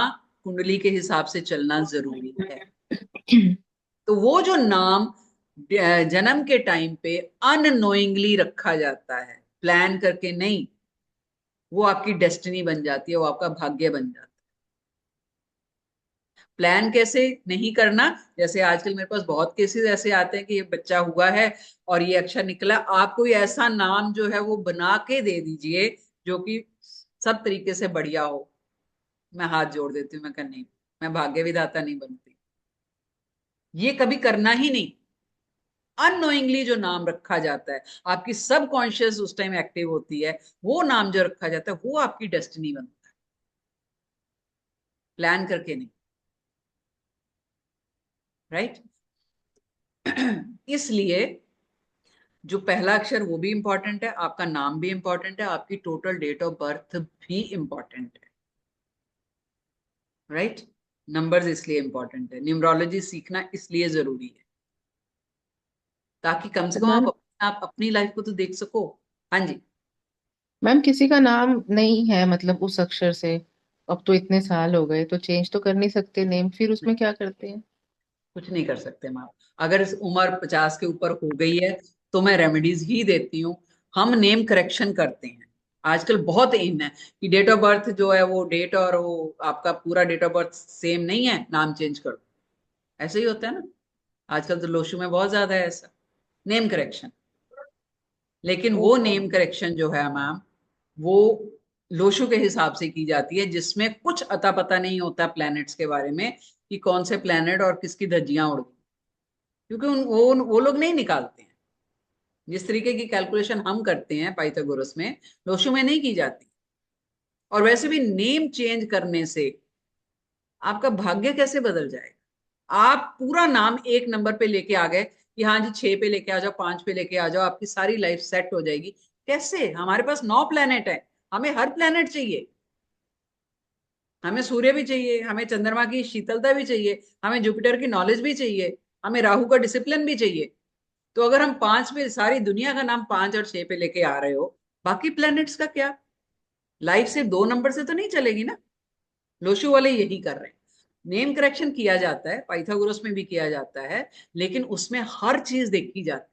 कुंडली के हिसाब से चलना जरूरी है। तो वो जो नाम जन्म के टाइम पे अननोइंगली रखा जाता है, प्लान करके नहीं, वो आपकी डेस्टिनी बन जाती है, वो आपका भाग्य बन जाता है। प्लान कैसे नहीं करना? जैसे आजकल मेरे पास बहुत केसेस ऐसे आते हैं कि ये बच्चा हुआ है और ये अक्षर निकला, आप कोई ऐसा नाम जो है वो बना के दे दीजिए जो कि सब तरीके से बढ़िया हो। मैं हाथ जोड़ देती हूँ, मैं कहा नहीं, मैं भाग्य विधाता नहीं बनती। ये कभी करना ही नहीं। अननोइंगली जो नाम रखा जाता है, आपकी सब कॉन्शियस उस टाइम एक्टिव होती है, वो नाम जो रखा जाता है वो आपकी डेस्टिनी बनता है, प्लान करके नहीं, राइट? इसलिए जो पहला अक्षर वो भी इंपॉर्टेंट है, आपका नाम भी इंपॉर्टेंट है, आपकी टोटल डेट ऑफ बर्थ भी इंपॉर्टेंट है, राइट? नंबर्स इसलिए इंपॉर्टेंट है, न्यूमरोलॉजी सीखना इसलिए जरूरी है, ताकि कम से कम मैम, आप अपनी लाइफ को तो देख सको। हाँ जी। मैम किसी का नाम नहीं है मतलब उस अक्षर से, अब तो इतने साल हो गए तो चेंज तो कर नहीं सकते नेम, फिर उसमें क्या करते हैं? कुछ नहीं कर सकते मैम। अगर इस उम्र 50 के ऊपर हो गई है तो मैं रेमेडीज ही देती हूँ। हम नेम करेक्शन करते हैं। आजकल बहुत इन है कि डेट ऑफ बर्थ जो है वो डेट और वो आपका पूरा डेट ऑफ बर्थ सेम नहीं है, नाम चेंज कर दो। ऐसे ही होता है ना, आजकल तो लोशु में बहुत ज्यादा है ऐसा, नेम करेक्शन। लेकिन वो ओके। नेम करेक्शन जो है मैम, वो लोशु के हिसाब से की जाती है, जिसमें कुछ अता पता नहीं होता प्लैनेट्स के बारे में कि कौन से प्लैनेट और किसकी धज्जियां उड़ गई, क्योंकि वो लोग नहीं निकालते हैं। जिस तरीके की कैलकुलेशन हम करते हैं पाइथागोरस में, लोशु में नहीं की जाती। और वैसे भी नेम चेंज करने से आपका भाग्य कैसे बदल जाएगा? आप पूरा नाम एक नंबर पे लेके आ गए कि हाँ जी 6 पे लेके आ जाओ, 5 पे लेके आ जाओ, आपकी सारी लाइफ सेट हो जाएगी। कैसे? हमारे पास 9 प्लेनेट है, हमें हर प्लेनेट चाहिए। हमें सूर्य भी चाहिए, हमें चंद्रमा की शीतलता भी चाहिए, हमें जुपिटर की नॉलेज भी चाहिए, हमें राहु का डिसिप्लिन भी चाहिए। तो अगर हम 5 पे, सारी दुनिया का नाम 5 और 6 पे लेके आ रहे हो, बाकी प्लैनेट्स का क्या? लाइफ सिर्फ 2 नंबर से तो नहीं चलेगी ना। लोशु वाले यही कर रहे हैं। नेम करेक्शन किया जाता है, पाइथागोरस में भी किया जाता है, लेकिन उसमें हर चीज देखी जाती है।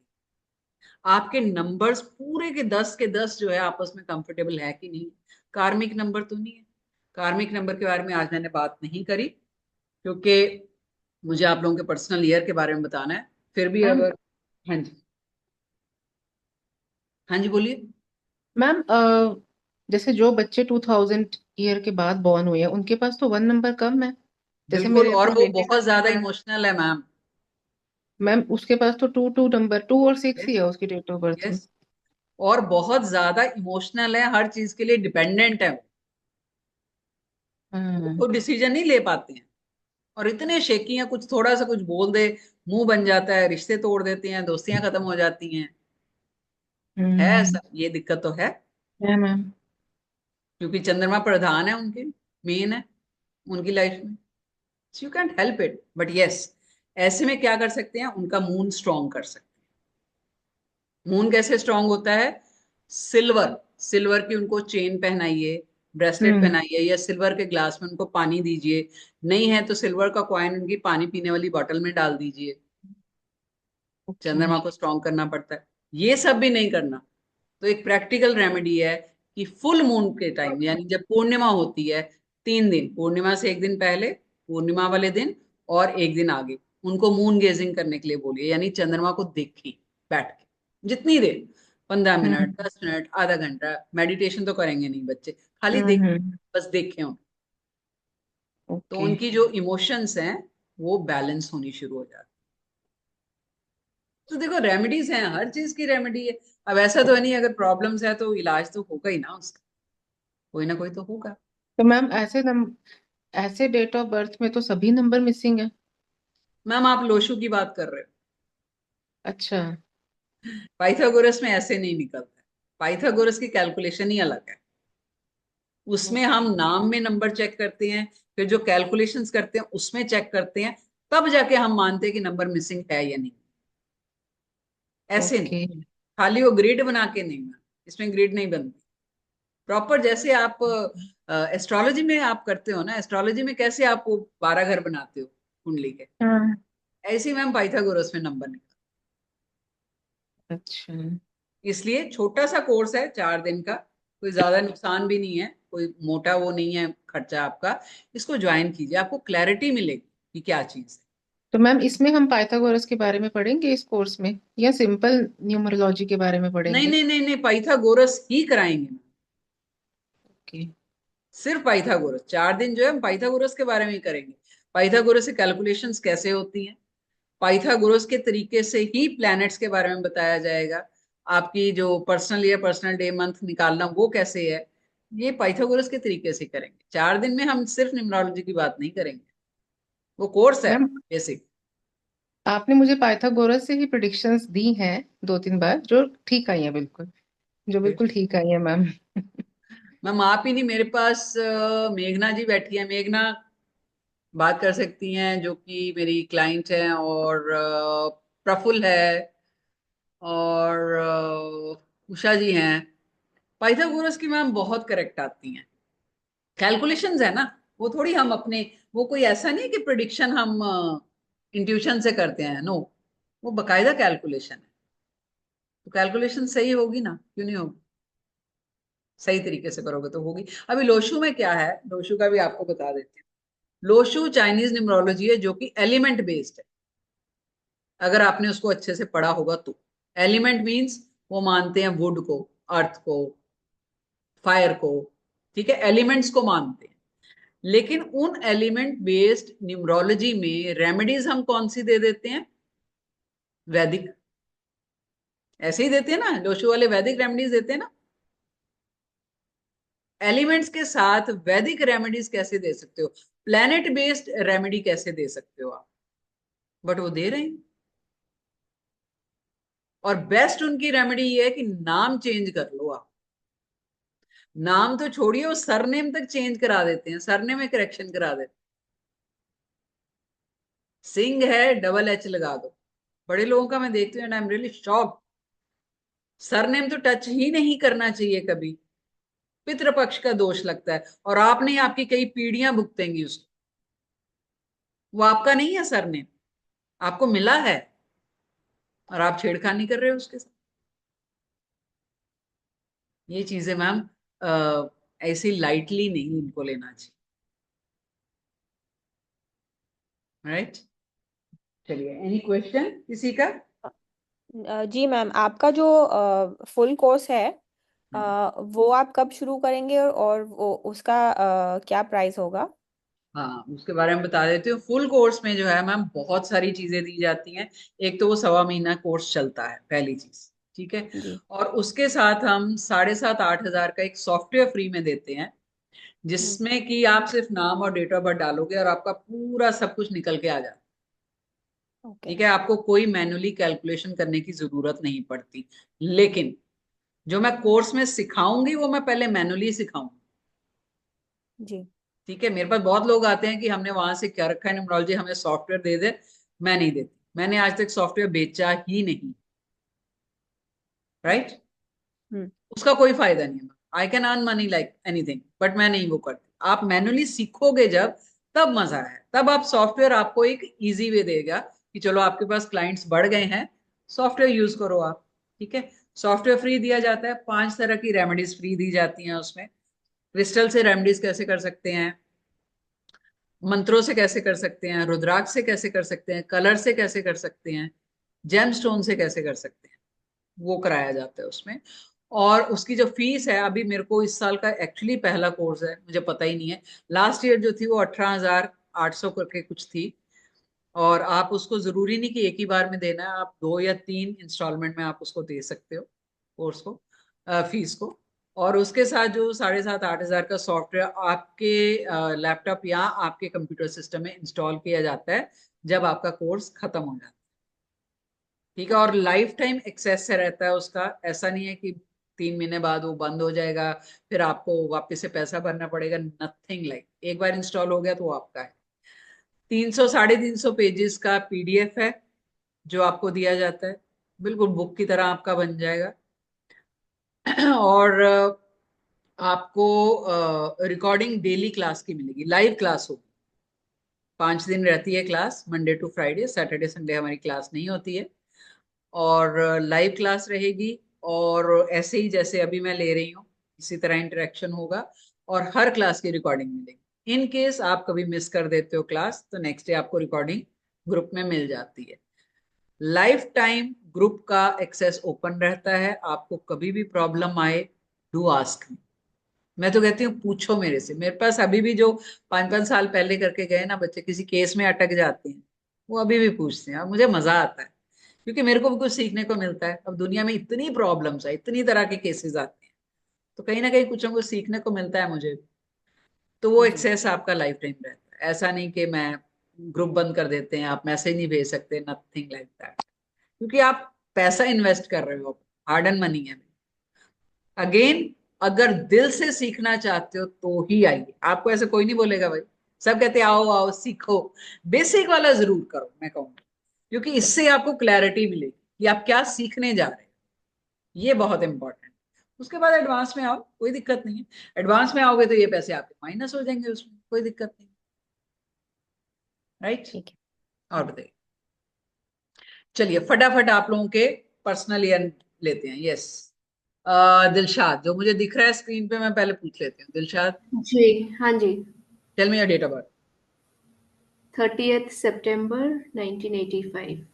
आपके नंबर्स पूरे के 10 जो है आपस में कंफर्टेबल है कि नहीं। कार्मिक नंबर तो नहीं है। कार्मिक नंबर के बारे में आज मैंने बात नहीं करी, क्योंकि मुझे आप लोगों के पर्सनल ईयर के बारे में बताना है। फिर भी मैम। अगर, हाँ जी, हाँ जी बोलिए। मैम जैसे जो बच्चे 2000 ईयर के बाद बॉर्न हुए हैं उनके पास तो 1 नंबर कम है। जैसे बिल्कुल, मेरे और अपने वो बेटे का बहुत ज्यादा बेटा है। इमोशनल है मैम। मैम उसके पास तो टू नंबर 2 और 6 ही यस, है उसकी डेट ऑफ बर्थ में। यस। और बहुत ज्यादा इमोशनल है, हर चीज के लिए डिपेंडेंट है वो हम्म। खुद डिसीजन नहीं ले पाते हैं। और इतने शेकी हैं, कुछ थोड़ा सा कुछ बोल दे, मुंह बन जाता है, रिश्ते तोड़ देते हैं, दोस्तियां खत्म हो जाती हैं। है हम्म। ऐसा, ये दिक्कत तो है। है मैम। क्योंकि चंद्रमा प्रधान है उनके, मेन है उनकी लाइफ में। You can't help it, but yes, ऐसे में क्या कर सकते हैं, उनका मून स्ट्रॉन्ग कर सकते हैं। मून कैसे स्ट्रांग होता है? सिल्वर, सिल्वर की उनको चेन पहनाइए, ब्रेसलेट हम्म। पहनाइए, या सिल्वर के ग्लास में उनको पानी दीजिए। नहीं है तो सिल्वर का कॉइन उनकी पानी पीने वाली बोतल में डाल दीजिए। ओके। चंद्रमा को स्ट्रांग करना पड़ता है। ये सब भी नहीं करना, तो एक प्रैक्टिकल रेमेडी है कि फुल मून के टाइम, यानी जब पूर्णिमा होती है, 3 दिन, पूर्णिमा से एक दिन पहले, पूर्णिमा वाले दिन, और एक दिन आगे, उनको मून गेजिंग करने के लिए बोलिए, यानी चंद्रमा को देखें बैठ के, जितनी देर, 15 मिनट, हम्म। 10 मिनट, आधा घंटा। मेडिटेशन तो करेंगे नहीं बच्चे, खाली देख, हम्म। बस देखें उनको। तो ओके। उनकी जो इमोशंस हैं वो बैलेंस होनी शुरू हो जाती। तो देखो, रेमेडीज हैं, हर चीज की रेमेडी है। अब ऐसा तो है नहीं, अगर प्रॉब्लम्स है तो इलाज तो होगा ही ना उसका, कोई ना कोई तो होगा। तो मैम ऐसे डेट ऑफ बर्थ में तो सभी नंबर मिसिंग है। मैम आप लोशु की बात कर रहे हो, अच्छा। पाइथागोरस में ऐसे नहीं निकलता है। पाइथागोरस की कैलकुलेशन ही अलग है। उसमें हम नाम में नंबर चेक करते हैं, फिर जो कैलकुलेशंस करते हैं उसमें चेक करते हैं, तब जाके हम मानते हैं कि नंबर मिसिंग है या नहीं। ऐसे नहीं, ओके। खाली वो ग्रिड बना के नहीं, मैम इसमें ग्रिड नहीं बनती प्रॉपर। जैसे आप एस्ट्रोलॉजी में आप करते हो ना, एस्ट्रोलॉजी में कैसे आप वो 12 घर बनाते हो कुंडली के, हाँ। ऐसे ही मैम पाइथागोरस में नंबर निकलते अच्छा। हैं। इसलिए छोटा सा कोर्स है, 4 दिन का, कोई ज्यादा नुकसान भी नहीं है, कोई मोटा वो नहीं है खर्चा आपका। इसको ज्वाइन कीजिए, आपको क्लैरिटी मिलेगी कि क्या चीज है। तो मैम इसमें हम पाइथागोरस के बारे में पढ़ेंगे इस कोर्स में या सिंपल न्यूमरोलॉजी के बारे में नहीं पढ़ेंगे? नहीं नहीं नहीं, पाइथागोरस ही कराएंगे मैम। ओके। सिर्फ पाइथागोरस 4 दिन जो है हम पाइथागोरस के बारे में ही करेंगे। पाइथागोरस से कैलकुलेशंस कैसे होती हैं, पाइथागोरस के तरीके से ही प्लैनेट्स के बारे में बताया जाएगा। आपकी जो personal year, personal day, month निकालना वो कैसे है, ये पाइथागोरस के तरीके से करेंगे। 4 दिन में हम सिर्फ न्यूमरोलॉजी की बात नहीं करेंगे, वो कोर्स है मैम बेसिक। आपने मुझे पाइथागोरस से ही प्रिडिक्शंस दी हैं 2-3 बार जो ठीक आई हैं बिल्कुल, जो बिल्कुल ठीक आई हैं मैम। मैम आप ही नहीं, मेरे पास मेघना जी बैठी है। मेघना बात कर सकती हैं, जो कि मेरी क्लाइंट है, और प्रफुल्ल है, और उषा जी हैं। पाइथागोरस की मैम बहुत करेक्ट आती हैं। कैलकुलेशंस है ना, वो थोड़ी हम अपने, वो कोई ऐसा नहीं कि प्रिडिक्शन हम इंट्यूशन से करते हैं, नो, वो बकायदा कैलकुलेशन है। तो कैलकुलेशन सही होगी ना, क्यों नहीं होगी? सही तरीके से करोगे तो होगी। अभी लोशु में क्या है, लोशु का भी आपको बता देती हूँ। लोशु चाइनीज न्यूमरोलॉजी है, जो कि एलिमेंट बेस्ड है। अगर आपने उसको अच्छे से पढ़ा होगा तो। एलिमेंट मींस वो मानते हैं वुड को, अर्थ को, फायर को, ठीक है, एलिमेंट्स को मानते हैं। लेकिन उन एलिमेंट बेस्ड न्यूमरोलॉजी में रेमेडीज हम कौन सी दे देते हैं? वैदिक। ऐसे ही देते हैं ना, लोशु वाले वैदिक रेमेडीज देते हैं ना। एलिमेंट्स के साथ वैदिक रेमेडीज कैसे दे सकते हो, प्लेनेट बेस्ड रेमेडी कैसे दे सकते हो आप? बट वो दे रहे हैं। और बेस्ट उनकी रेमेडी ये है कि नाम चेंज कर लो आप। नाम तो छोड़िए, वो सरनेम तक चेंज करा देते हैं, सरनेम में करेक्शन करा देते हैं। सिंह है, डबल एच लगा दो। बड़े लोगों का मैं देखती हूँ and I am really shocked. Surname तो टच ही नहीं करना चाहिए कभी। पितृपक्ष का दोष लगता है, और आप नहीं, आपकी कई पीढ़ियां भुगतेंगी उसको। वो आपका नहीं है सरनेम, आपको मिला है, और आप छेड़खानी कर रहे हो उसके साथ। ये चीजें मैम ऐसी लाइटली नहीं इनको लेना चाहिए। राइट। चलिए, एनी क्वेश्चन किसी का? जी मैम, आपका जो फुल कोर्स है वो आप कब शुरू करेंगे, और वो उसका क्या प्राइस होगा? हाँ, उसके बारे में बता देती हूँ। फुल कोर्स में जो है मैम बहुत सारी चीजें दी जाती हैं। एक तो वो 1.25 महीना कोर्स चलता है, पहली चीज। ठीक है। जी। और उसके साथ हम 7,500-8,000 का एक सॉफ्टवेयर फ्री में देते हैं, हम्म। जिसमें कि आप सिर्फ नाम और डेट ऑफ बर्थ डालोगे और आपका पूरा सब कुछ निकल के आ जाता है। ओके। ठीक है, आपको कोई मैन्युअली कैलकुलेशन करने की जरूरत नहीं पड़ती। लेकिन जो मैं कोर्स में सिखाऊंगी वो मैं पहले मैन्युअली सिखाऊंगी। जी। ठीक है, मेरे पास बहुत लोग आते हैं कि हमने वहां से क्या रखा है न्यूमरोलॉजी, हमें सॉफ्टवेयर दे दे। मैं नहीं देती, मैंने आज तक सॉफ्टवेयर बेचा ही नहीं। राइट। हम्म। उसका कोई फायदा नहीं है। I can earn money like anything, but मैं नहीं वो करती। आप मैन्युअली सीखोगे जब, तब मजा है। तब आप सॉफ्टवेयर आपको एक इजी वे देगा कि चलो आपके पास क्लाइंट्स बढ़ गए हैं, सॉफ्टवेयर यूज करो आप। ठीक है। सॉफ्टवेयर फ्री दिया जाता है, 5 तरह की रेमेडीज फ्री दी जाती हैं उसमें। क्रिस्टल से रेमेडीज कैसे कर सकते हैं, मंत्रों से कैसे कर सकते हैं, रुद्राक्ष से कैसे कर सकते हैं, कलर से कैसे कर सकते हैं, जेम स्टोन से कैसे कर सकते हैं, वो कराया जाता है उसमें। और उसकी जो फीस है, अभी मेरे को इस साल का एक्चुअली पहला कोर्स है, मुझे पता ही नहीं है। लास्ट ईयर जो थी वो 18,800 करके कुछ थी। और आप उसको जरूरी नहीं कि एक ही बार में देना है, आप 2 या 3 इंस्टॉलमेंट में आप उसको दे सकते हो, कोर्स को, फीस को। और उसके साथ जो 7,500-8,000 का सॉफ्टवेयर आपके लैपटॉप या आपके कंप्यूटर सिस्टम में इंस्टॉल किया जाता है जब आपका कोर्स खत्म हो जाता है। ठीक है। और ओके। लाइफ टाइम एक्सेस से रहता है उसका। ऐसा नहीं है कि 3 महीने बाद वो बंद हो जाएगा, फिर आपको वापस से पैसा भरना पड़ेगा। नथिंग लाइक, एक बार इंस्टॉल हो गया तो वो आपका है। 300-350 पेजेस का पीडीएफ है जो आपको दिया जाता है, बिल्कुल बुक की तरह आपका बन जाएगा। और आपको रिकॉर्डिंग डेली क्लास की मिलेगी, लाइव क्लास होगी। 5 दिन रहती है class, Monday to Friday, Saturday Sunday हमारी क्लास नहीं होती है। और लाइव क्लास रहेगी, और ऐसे ही जैसे अभी मैं ले रही हूँ इसी तरह इंटरेक्शन होगा। और हर क्लास की रिकॉर्डिंग मिलेगी। इन केस आप कभी मिस कर देते हो क्लास, तो नेक्स्ट डे आपको रिकॉर्डिंग ग्रुप में मिल जाती है। लाइफ टाइम ग्रुप का एक्सेस ओपन रहता है, आपको कभी भी प्रॉब्लम आए, डू आस्क मी। मैं तो कहती हूँ पूछो मेरे से। मेरे पास अभी भी जो 5-5 साल पहले करके गए ना बच्चे, किसी केस में अटक जाते हैं, वो अभी भी पूछते हैं, और मुझे मजा आता है, क्योंकि मेरे को भी कुछ सीखने को मिलता है। अब दुनिया में इतनी प्रॉब्लम्स है, इतनी तरह के केसेस आते हैं, तो कहीं ना कहीं कुछ ना कुछ सीखने को मिलता है मुझे। तो वो जी। एक्सेस आपका लाइफ टाइम रहता है। ऐसा नहीं कि मैं ग्रुप बंद कर देते हैं, आप मैसेज नहीं भेज सकते, नथिंग लाइक दैट। क्योंकि आप पैसा इन्वेस्ट कर रहे हो, हार्ड एंड मनी है। अगेन, अगर दिल से सीखना चाहते हो तो ही आइए, आपको ऐसे कोई नहीं बोलेगा भाई। सब कहते हैं आओ आओ सीखो। बेसिक वाला जरूर करो मैं कहूंगा, क्योंकि इससे आपको क्लैरिटी मिलेगी कि आप क्या सीखने जा रहे हैं। ये बहुत इंपॉर्टेंट। उसके बाद एडवांस में आओ, कोई दिक्कत नहीं है। एडवांस में आओगे तो ये पैसे आपके माइनस हो जाएंगे, उसमें कोई दिक्कत नहीं। राइट। ठीक है। और बताइए। चलिए फटाफट आप लोगों के पर्सनल ईयर लेते हैं। यस, दिलशाद, जो मुझे दिख रहा है स्क्रीन पे, मैं पहले पूछ लेती हूँ। दिलशाद, जी। हाँ जी। Tell me your date of birth. 30th September 1985।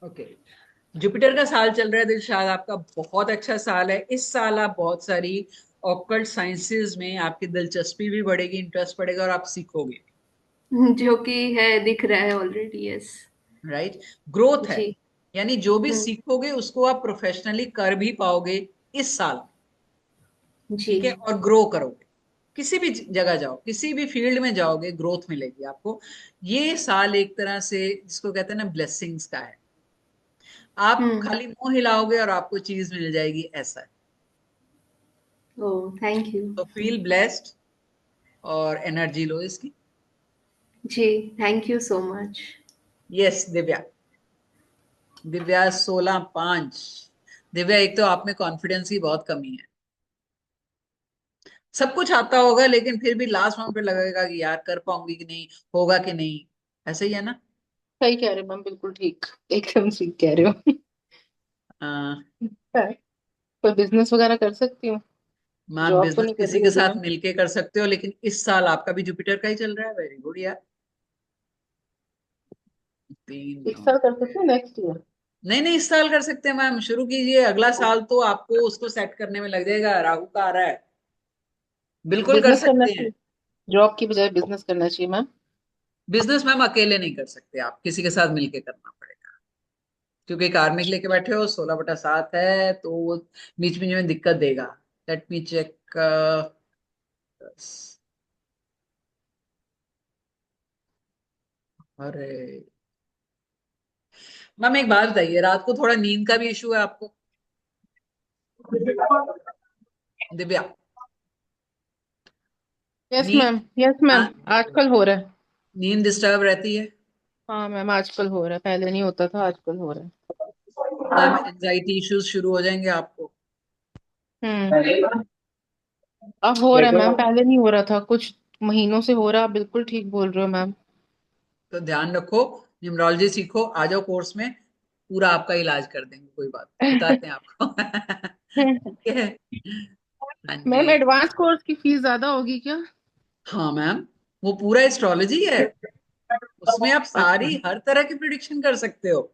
Okay. Jupiter का साल चल रहा है दिलशाद, आपका बहुत अच्छा साल है। इस साल आप बहुत सारी ऑकल्ट साइंसेज में आपकी दिलचस्पी भी बढ़ेगी, इंटरेस्ट बढ़ेगा, और आप सीखोगे। जो कि है, दिख रहा है ऑलरेडी। यस। राइट। ग्रोथ है, जी। यानी जो भी हम्म। सीखोगे उसको आप प्रोफेशनली कर भी पाओगे इस साल। जी। ठीक है, और ग्रो करोगे। किसी भी जगह जाओ, किसी भी फील्ड में जाओगे, ग्रोथ मिलेगी आपको। ये साल एक तरह से जिसको कहते हैं ना ब्लेसिंग्स का है। आप Hmm. खाली मुंह हिलाओगे और आपको चीज मिल जाएगी, ऐसा है। Oh, thank you. तो फील ब्लेस्ड और एनर्जी लो इसकी। जी, thank you so much. Yes Divya. Divya 16/5। Divya, एक तो आप में कॉन्फिडेंस की बहुत कमी है। सब कुछ आता होगा लेकिन फिर भी लास्ट मोमेंट पे लगेगा कि यार कर पाऊंगी कि नहीं, होगा कि नहीं। ऐसा ही है ना? सही कह रहे हो मैम, बिल्कुल ठीक, एकदम ठीक कह रहे हो। है। कोई बिजनेस वगैरह कर सकती हूँ, मैम जॉब तो बिजनेस नहीं कर किसी रही के होगी साथ मैम। मिलके कर सकते हो, लेकिन इस साल आपका भी जुपिटर का ही चल रहा है। वेरी गुड यार। 3 इस 9। साल कर सकती हूँ, नेक्स्ट ईयर। नहीं नहीं, इस साल कर सकते हैं मैम, शुरू कीजिए। अगला साल तो आपको उसको सेट करने में लग जाएगा, राहु का आ रहा है। बिल्कुल कर बिजनेस करना सकते हैं। चाहिए, जॉब की बजाय बिजनेस करना चाहिए मैम। बिजनेस मैम अकेले नहीं कर सकते, आप किसी के साथ मिलके करना पड़ेगा। क्योंकि कार्मिक लेके बैठे हो, 16/7 है, तो वो बीच बीच में दिक्कत देगा। Let me check. अरे मैम एक बात बताइए, रात को थोड़ा नींद का भी इशू है आपको? दिव्या। यस नींद। मैम, यस मैम, हाँ, आजकल हो रहा है। नींद डिस्टर्ब रहती है। हाँ मैम, आजकल हो रहा है, पहले नहीं होता था, आजकल हो रहा है। मैम एंजाइटी इश्यूज शुरू हो जाएंगे आपको। हम्म। अब हो रहा है मैम, पहले नहीं हो रहा था, कुछ महीनों से हो रहा है, आप बिल्कुल ठीक बोल रहे हो मैम। तो ध्यान रखो, न्यूमरोलॉजी सीखो, आ जाओ कोर्स में, पूरा आपका इलाज कर देंगे, कोई बात नहीं, बताते हैं आपको। ठीक है। हाँ जी। मैम एडवांस कोर्स की फीस ज्यादा होगी क्या? हाँ मैम, वो पूरा एस्ट्रोलॉजी है। उसमें आप अच्छा, सारी हर तरह की प्रिडिक्शन कर सकते हो।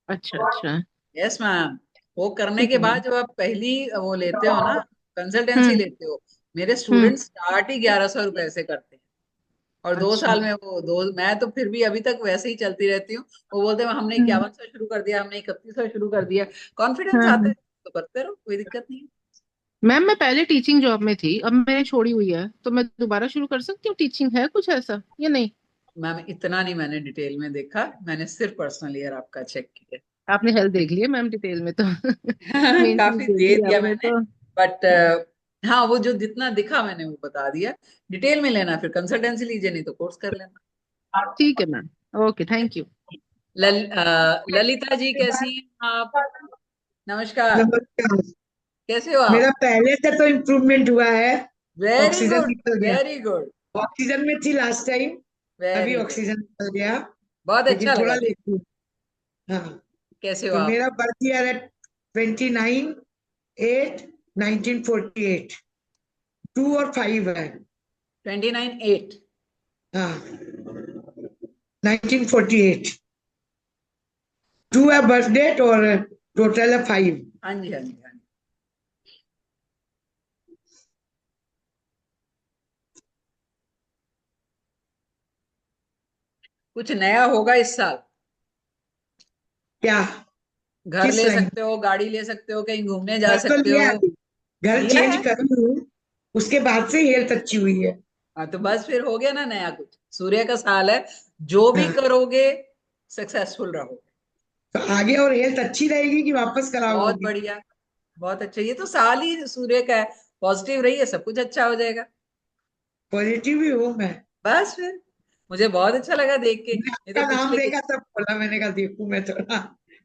अच्छा, अच्छा। Yes ma'am. वो करने ठीक के है बाद मैम। जब आप पहली वो लेते हो ना, कंसल्टेंसी हम्म, लेते हो, मेरे हम्म। स्टूडेंट स्टार्ट ही 1100 रुपए से करते हैं। और दो अच्छा। साल में वो दो, मैं तो फिर भी अभी तक वैसे ही चलती रहती हूँ। वो बोलते हैं हमने हम्म, 51 से शुरू कर दिया, हमने 31 से शुरू कर दिया। कॉन्फिडेंस हाँ आता है हाँ। तो करते रहो, कोई दिक्कत नहीं है। मैम मैं पहले टीचिंग जॉब में थी, अब मैंने छोड़ी हुई है, तो मैं दोबारा शुरू कर सकती हूँ? टीचिंग है कुछ ऐसा या नहीं? मैम इतना नहीं मैंने डिटेल में देखा, मैंने सिर्फ पर्सनल ईयर आपका चेक किया। आपने हेल्थ देख लिया मैम डिटेल में तो। मेन चीज काफी देख दे लिया दिया मैंने मैंने। तो। बट हाँ, वो जो जितना दिखा मैंने वो बता दिया। डिटेल में लेना फिर कंसल्टेंसी लीजिए, नहीं तो कोर्स कर लेना। ठीक है ma'am. Okay, thank you. Lalita ji कैसी हैं आप? नमस्कार। नमस्कार। कैसे हो मेरा आप? पहले से तो इम्प्रूवमेंट हुआ है। Very oxygen good. निकल गया। Very good. ऑक्सीजन में थी लास्ट टाइम। अभी वेरी गुड। ऑक्सीजन निकल गया। बहुत लेकिन अच्छा थोड़ा लगा देख। लेट हुआ। हाँ। कैसे हो तो आप? मेरा बर्थ ईयर है 29/8/1948। 2 और 5 है। 29/8। हाँ, 1948। 2 है बर्थ डेट और टोटल है 5। हाँ जी, हाँ जी, हाँ जी। कुछ नया होगा इस साल। क्या? घर किस ले लाइन? सकते हो, गाड़ी ले सकते हो, कहीं घूमने जा घर तो सकते लिया हो। अभी। घर लिया चेंज है? करी हूँ। उसके बाद से हेल्थ अच्छी हुई है। हाँ तो बस फिर हो गया ना नया कुछ। सूर्य का साल है, जो भी हाँ। करोगे सक्सेसफुल रहोगे। तो आगे और हेल्थ अच्छी रहेगी कि वापस बहुत कराओगी? बढ़िया। बहुत अच्छा, ये तो साल ही सूर्य का है। पॉजिटिव रहिए, सब कुछ अच्छा हो जाएगा। पॉजिटिव ही हूँ मैं। बस फिर, मुझे बहुत अच्छा लगा देख के। मैंने ये आपका तो नाम पिछले देखा तब बोला, मैंने कहा देखूं मैं थोड़ा।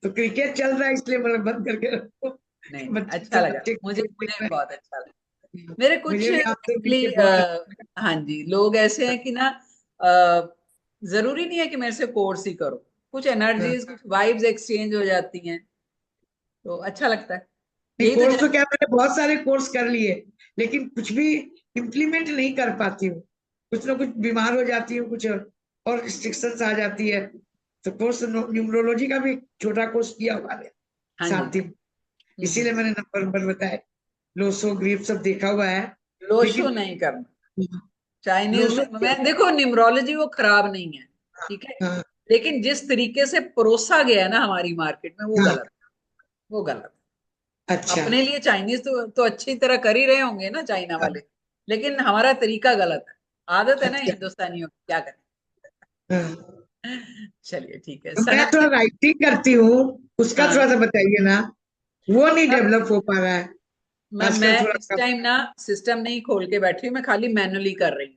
तो क्रिकेट चल रहा है इसलिए मैंने बंद करके रखो। नहीं नहीं, बच्चे अच्छा सब लगा, बच्चे मुझे क्रिकेट देख मुझे भी रहे बहुत अच्छा लगा। हैं। मेरे कुछ मुझे भी आपसे एक्चुअली मिलके बहुत अच्छा लगा। हाँ जी, लोग ऐसे हैं कि ना, अ, जरूरी नहीं है कि मेरे से कोर्स ही करो। कुछ हाँ। एनर्जीज, कुछ वाइब्स एक्सचेंज हो जाती हैं, तो अच्छा लगता है। नहीं, यही तो कोर्स तो जर्नी। क्या, मैंने बहुत सारे कोर्स कर लिए, लेकिन कुछ भी इम्प्लीमेंट नहीं कर पाती हूँ। कुछ ना कुछ बीमार हो जाती हूँ, कुछ और रिस्ट्रिक्शंस आ जाती है। तो कोर्स न्यूमरोलॉजी का भी एक छोटा कोर्स किया हुआ है हाँ जी। साथ ही। इसीलिए मैंने नंबर नंबर बताया। लोसो ग्रीफ सब देखा हुआ है। लोशो लेकिन नहीं करना। चाइनीज लोसो। में मैं देखो, न्यूमरोलॉजी वो खराब नहीं है, ठीक है। हाँ लेकिन जिस तरीके से परोसा गया है ना हमारी मार्केट में, वो हाँ। गलत। वो गलत। अच्छा। अपने लिए चाइनीज तो अच्छी तरह कर ही रहे होंगे ना चाइना हाँ, वाले। लेकिन हमारा तरीका गलत है, आदत है ना अच्छा। हिंदुस्तानियों की, क्या करें। हाँ। चलिए ठीक है, मैं सनम थोड़ा जी। राइटिंग करती हूँ, उसका थोड़ा हाँ, सा बताइए ना, वो नहीं अब डेवलप हो पा रहा है मैं आजकल थोड़ा इस सा। टाइम ना सिस्टम नहीं खोल के बैठी हूँ, मैं खाली मैनुअली कर रही हूँ,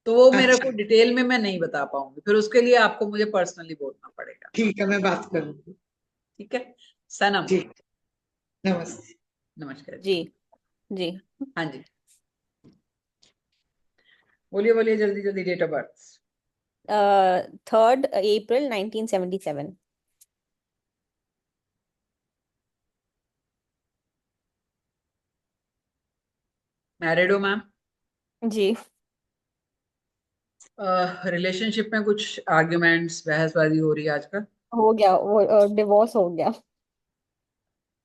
तो वो मेरे अच्छा, को डिटेल में मैं नहीं बता पाऊंगी, फिर उसके लिए आपको मुझे पर्सनली बोलना पड़ेगा। ठीक है, मैं बात करूंगी। ठीक है सनम। ठीक, नमस्ते। नमस्कार जी। जी जी। हाँ जी, बोलिए बोलिए जल्दी जल्दी, डेट ऑफ बर्थ। 3 अप्रैल 1977। मैरिड हो मैम? जी। रिलेशनशिप में कुछ आर्ग्यूमेंट्स बहसबाजी हो रही है आजकल? हो गया, वो डिवोर्स हो गया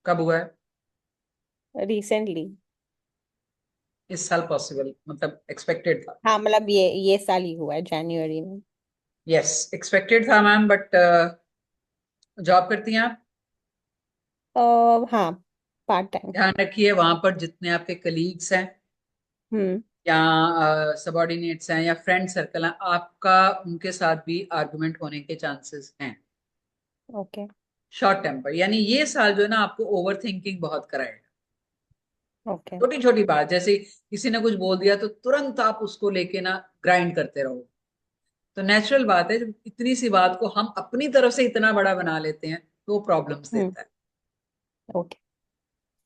कब हुआ है? रिसेंटली। इस साल पॉसिबल, मतलब एक्सपेक्टेड था? हाँ मतलब ये साल ही हुआ है, जनवरी में। यस, एक्सपेक्टेड था मैम, बट जॉब करती हैं आप? हाँ, पार्ट टाइम। ध्यान रखिए वहां पर जितने आपके कलीग्स हैं हम्म। या सबॉर्डिनेट्स हैं या फ्रेंड सर्कल हैं, आपका उनके साथ भी आर्गुमेंट होने के चांसेस हैं। ओके। शॉर्ट टेम्पर, यानी ये साल जो है ना आपको ओवर थिंकिंग बहुत कराएगा। ओके। छोटी छोटी बात, जैसे किसी ने कुछ बोल दिया तो तुरंत आप उसको लेके ना ग्राइंड करते रहो। तो नेचुरल बात है, जब इतनी सी बात को हम अपनी तरफ से इतना बड़ा बना लेते हैं तो वो प्रॉब्लम्स हम्म। देता है। ओके।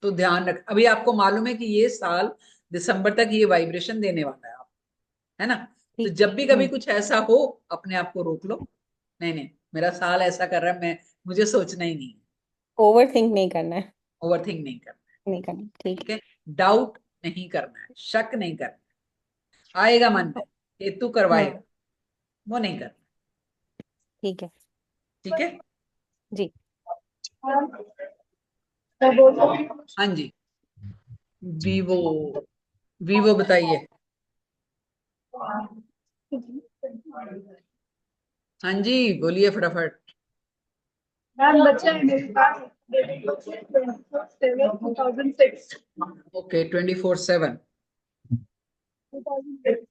तो ध्यान रख, अभी आपको मालूम है कि ये साल दिसंबर तक ये वाइब्रेशन देने वाला है आप, है ना? तो ठीक। जब भी कभी हम्म। कुछ ऐसा हो, अपने आप को रोक लो। नहीं नहीं, मेरा साल ऐसा कर रहा है, मैं मुझे सोचना ही नहीं है। ओवर थिंक नहीं करना है। ओवर थिंक नहीं करना है। नहीं करना, ठीक ठीक है, डाउट नहीं करना है, शक नहीं करना है। आएगा मन है। में, हेतु हाँ, करवाएगा, वो नहीं करना। ठीक है। ठीक है। जी। हाँ जी, वीवो, वीवो बताइए। हाँ जी, बोलिए फटाफट। मैम बच्चा है मेरे पास, डेट ऑफ बर्थ 7/7/2006। ओके, 24/7। 2006।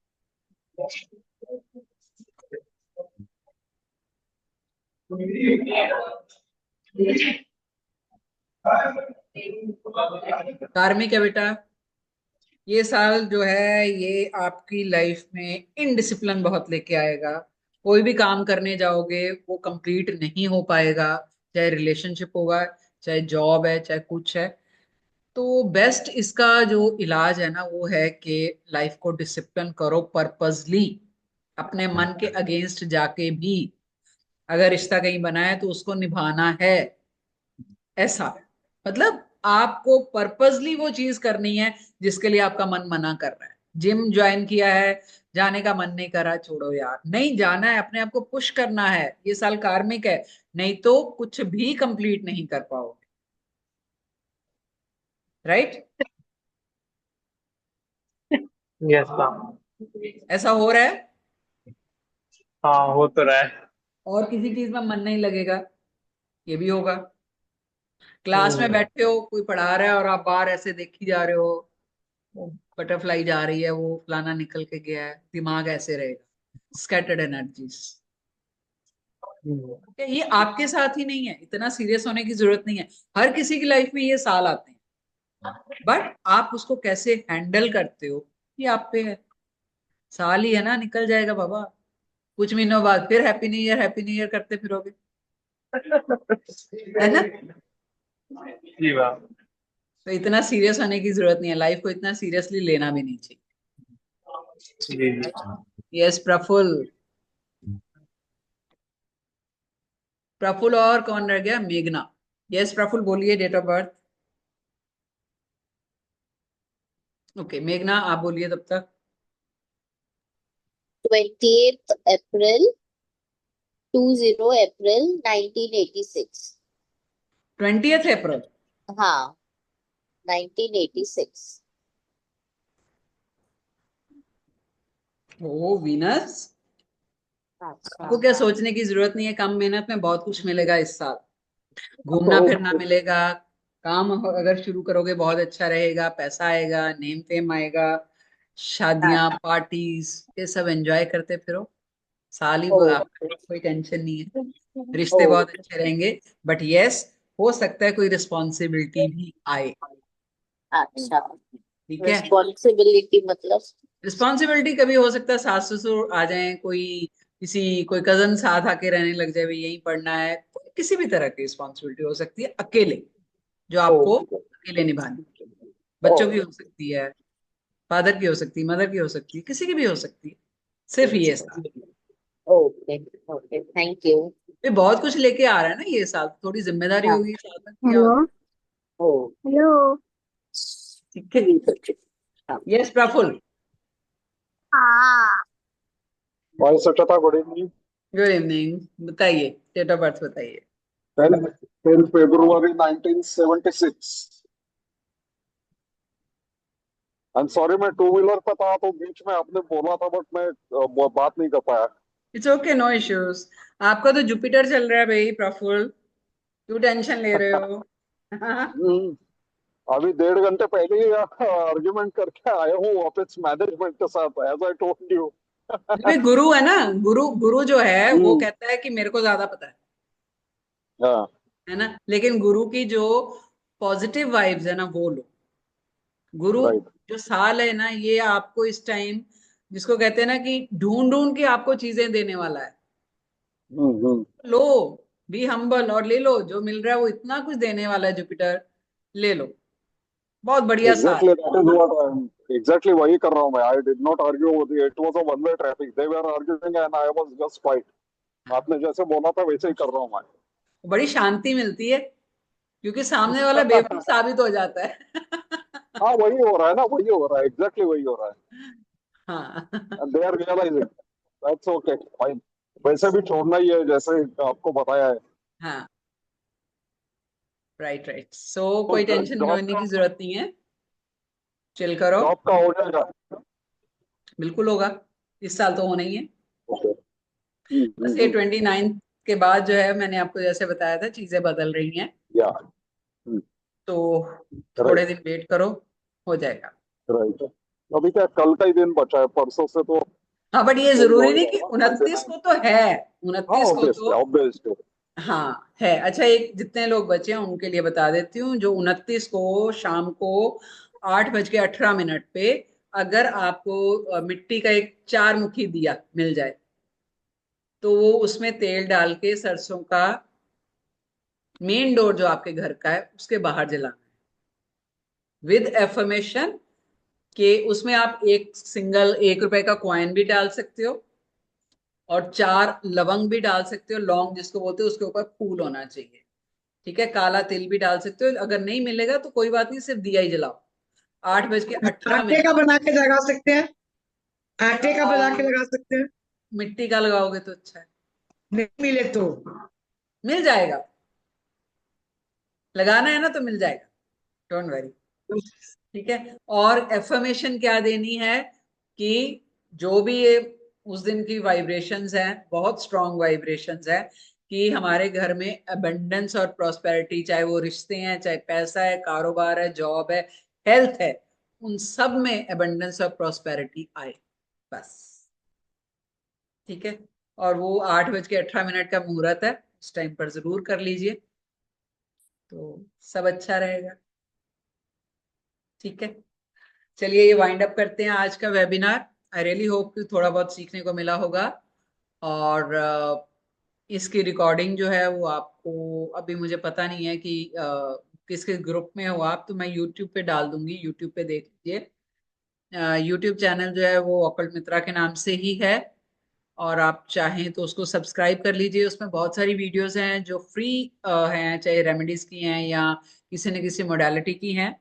कार्मिक है बेटा। ये साल जो है ये आपकी लाइफ में इनडिसिप्लिन बहुत लेके आएगा। कोई भी काम करने जाओगे वो कंप्लीट नहीं हो पाएगा, चाहे रिलेशनशिप होगा, चाहे जॉब है, चाहे कुछ है। तो बेस्ट इसका जो इलाज है ना वो है कि लाइफ को डिसिप्लिन करो पर्पसली, अपने मन के अगेंस्ट जाके भी। अगर रिश्ता कहीं बना है तो उसको निभाना है, ऐसा। मतलब आपको पर्पसली वो चीज करनी है जिसके लिए आपका मन मना कर रहा है। जिम ज्वाइन किया है, जाने का मन नहीं कर रहा, छोड़ो यार, नहीं जाना है, अपने आप को पुश करना है। ये साल कार्मिक है, नहीं तो कुछ भी कंप्लीट नहीं कर पाओगे। राइट? Yes ma'am. ऐसा हो रहा है। हाँ, हो तो रहा है। और किसी चीज में मन नहीं लगेगा, ये भी होगा। क्लास में हम्म। बैठे हो, कोई पढ़ा रहा है और आप बाहर ऐसे देखी जा रहे हो, वो बटरफ्लाई जा रही है, वो फलाना निकल के गया है, दिमाग ऐसे रहेगा, स्कैटर्ड एनर्जीज। हम्म। ये आपके साथ ही नहीं है, इतना सीरियस होने की जरूरत नहीं है। हर किसी की लाइफ में ये साल आते हैं, बट आप उसको कैसे हैंडल करते हो ये आप पे है। साल ही है ना, निकल जाएगा बाबा। कुछ महीनों बाद फिर happy new year happy new year करते फिरोगे, है ना? जी मैम। तो इतना सीरियस होने की जरूरत नहीं है, लाइफ को इतना सीरियसली लेना भी नहीं चाहिए। जी जी। यस प्रफुल्ल। प्रफुल्ल और कौन रह गया? मेघना। यस प्रफुल्ल, बोलिए डेट ऑफ बर्थ। ओके मेघना, आप बोलिए तब तक। 28th April 20 April 1986। 20th अप्रैल। हाँ, 1986। ओ वीनस, अच्छा। आपको क्या सोचने की जरूरत नहीं है, कम मेहनत में बहुत कुछ मिलेगा इस साल। घूमना फिरना ओके। मिलेगा, काम अगर शुरू करोगे बहुत अच्छा रहेगा, पैसा आएगा, नेम फेम आएगा, शादियां, पार्टीज, ये सब एंजॉय करते फिरो। साल ही ओके। आपको कोई टेंशन नहीं है, रिश्ते बहुत ओके। अच्छे रहेंगे। बट यस, हो सकता है कोई रिस्पॉन्सिबिलिटी भी आए। अच्छा। ठीक है, रिस्पॉन्सिबिलिटी मतलब? रिस्पॉन्सिबिलिटी कभी हो सकता है सास ससुर आ जाएं, कोई कजन साथ आके रहने लग जाए, भाई यहीं पढ़ना है, किसी भी तरह की रिस्पॉन्सिबिलिटी हो सकती है अकेले, जो आपको ओके। अकेले निभानी। बच्चों की ओके। हो सकती है, फादर की हो सकती है, मदर की हो सकती है, किसी की भी हो सकती है। सिर्फ ये साल, ओके। Okay, thank you. ये बहुत कुछ लेके आ रहा है ना ये साल, थोड़ी जिम्मेदारी हाँ। होगी साल में, क्या हेलो। होता ओ। हेलो। है। ठीक है। ठीक है। हाँ। यस प्रफुल्ल। हाँ। भाई सचता गुड इवनिंग। गुड इवनिंग, बताइए, डेट ऑफ बर्थ बताइए। 10 फरवरी 1976। आई एम सॉरी, मैं टू व्हीलर पे था तो बीच में आपने बोला था, बट मैं बात नहीं कर पाया। It's okay, no issues. आपका तो जुपिटर चल रहा है भाई प्रफुल्ल, क्यों टेंशन ले रहे हो? हम्म, अभी 1.5 घंटे पहले ही आर्ग्यूमेंट करके आया हूँ वापस मैनेजमेंट के साथ, एज आई टोल्ड यू। भाई गुरु है ना, गुरु गुरु जो है वो हम्म, कहता है कि मेरे को ज्यादा पता हाँ, है ना, लेकिन गुरु की जो पॉजिटिव वाइब्स है ना वो लो। गुरु राइट। जो साल है ना, ये आपको इस टाइम, जिसको कहते हैं ना कि ढूंढ ढूंढ के आपको चीजें देने वाला है। हम्म। लो, बी हम्बल और ले लो, जो मिल रहा है वो इतना कुछ देने वाला है जुपिटर, ले लो। बहुत बढ़िया साल। Exactly that is what I am, exactly वही कर रहा हूँ मैं। I did not argue with you, it was a one way traffic, they were arguing and I was just quite. आपने जैसे बोला था वैसे ही कर रहा हूँ मैं। बड़ी शांति मिलती है, क्योंकि सामने वाला बेवकूफ साबित हो जाता है। हाँ, वही हो रहा है ना, वही हो रहा है, एग्जैक्टली वही हो रहा है। हाँ। They are realising, that's okay, fine. वैसे भी छोड़ना ही है जैसे आपको बताया है। हाँ, राइट राइट, सो तो कोई टेंशन जॉब लेने का, की जरूरत नहीं है, चिल करो। जॉब का हो जाएगा। बिल्कुल होगा, इस साल तो होना ही है। ओके। बस ये 29 के बाद जो है, मैंने आपको जैसे बताया था, चीजें बदल रही हैं, या तो थोड़े राइट, दिन वेट करो, हो जाएगा। राइट। अभी क्या कल का ही दिन बचा है, परसों से तो हाँ, बट ये चेंज हो जरूरी ही नहीं कि जाएगा, 29 29। को तो है, हाँ, 29 को ऑब्वियसली तो, ऑब्वियसली। हाँ है। अच्छा, एक जितने लोग बचे हैं उनके लिए बता देती हूँ, जो 29 को शाम को 8:18 पे, अगर आपको मिट्टी का एक 4 मुखी दिया मिल जाए, तो वो उसमें तेल डाल के सरसों का, मेन डोर जो आपके घर का है उसके बाहर जलाना है, विद एफर्मेशन कि उसमें आप एक सिंगल 1 रुपए का कॉइन भी डाल सकते हो, और 4 लवंग भी डाल सकते हो, लौंग जिसको बोलते हो, उसके ऊपर फूल होना चाहिए। ठीक है, काला तिल भी डाल सकते हो, अगर नहीं मिलेगा तो कोई बात नहीं, सिर्फ दिया ही जलाओ। आठ बज के अठारह आटे मिनट का बना के लगा सकते हैं, आटे का बना के आ, लगा सकते हैं। मिट्टी का लगाओगे तो अच्छा है। नहीं मिले तो? मिल जाएगा, लगाना है ना तो मिल जाएगा, डोंट वरी। ठीक है, और एफर्मेशन क्या देनी है कि जो भी ये उस दिन की वाइब्रेशंस हैं, बहुत स्ट्रॉन्ग वाइब्रेशंस है, कि हमारे घर में अबंडेंस और प्रॉस्पेरिटी, चाहे वो रिश्ते हैं, चाहे पैसा है, कारोबार है, जॉब है, हेल्थ है, उन सब में अबंडेंस और प्रॉस्पेरिटी आए, बस। ठीक है, और वो 8:18 का मुहूर्त है, उस टाइम पर जरूर कर लीजिए, तो सब अच्छा रहेगा। ठीक है, चलिए ये वाइंड अप करते हैं आज का वेबिनार। आई रियली होप कि थोड़ा बहुत सीखने को मिला होगा, और इसकी रिकॉर्डिंग जो है वो आपको, अभी मुझे पता नहीं है कि किस किस ग्रुप में हो आप, तो मैं यूट्यूब पे डाल दूंगी, यूट्यूब पे देख लीजिए। यूट्यूब चैनल जो है वो ऑकल्ट मित्रा के नाम से ही है, और आप चाहें तो उसको सब्सक्राइब कर लीजिए। उसमें बहुत सारी वीडियोस हैं जो फ्री हैं, चाहे रेमेडीज की हैं या किसी न किसी मोडालिटी की हैं।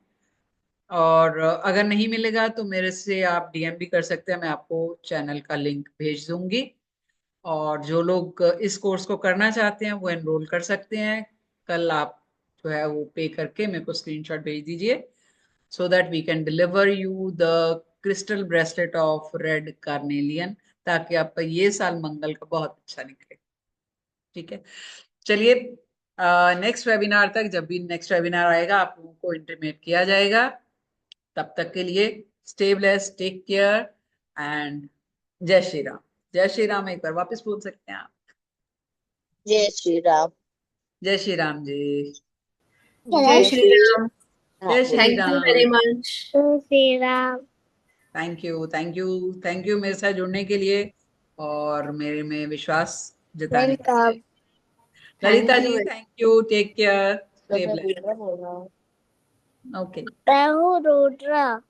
और अगर नहीं मिलेगा तो मेरे से आप डीएम भी कर सकते हैं, मैं आपको चैनल का लिंक भेज दूंगी। और जो लोग इस कोर्स को करना चाहते हैं वो एनरोल कर सकते हैं। कल आप जो है वो पे करके मेरे को स्क्रीनशॉट भेज दीजिए, so that we can deliver you the crystal bracelet of red carnelian, ताकि आपका ये साल मंगल का बहुत अच्छा निकले। ठीक है, चलिए, नेक्स्ट वेबिनार तक, जब भी नेक्स्ट वेबिनार आएगा आप लोगों को इंटीमेट किया जाएगा। तब तक के लिए stay blessed, take care and जय श्री राम। जय श्री राम एक बार वापस बोल सकते हैं आप। जय श्री राम। जय श्री राम जी। जय श्री राम। जय Shri thank you very Ram. Much. Shri Ram. Thank you, thank you, thank you मेरे साथ जुड़ने के लिए और मेरे में विश्वास जताने के लिए। Thank Lalita you ji very thank you, take care, तो स्टे मैं ब्लेस्ड। बोल रहा हूँ। ओके। मैं हूँ रुद्रा।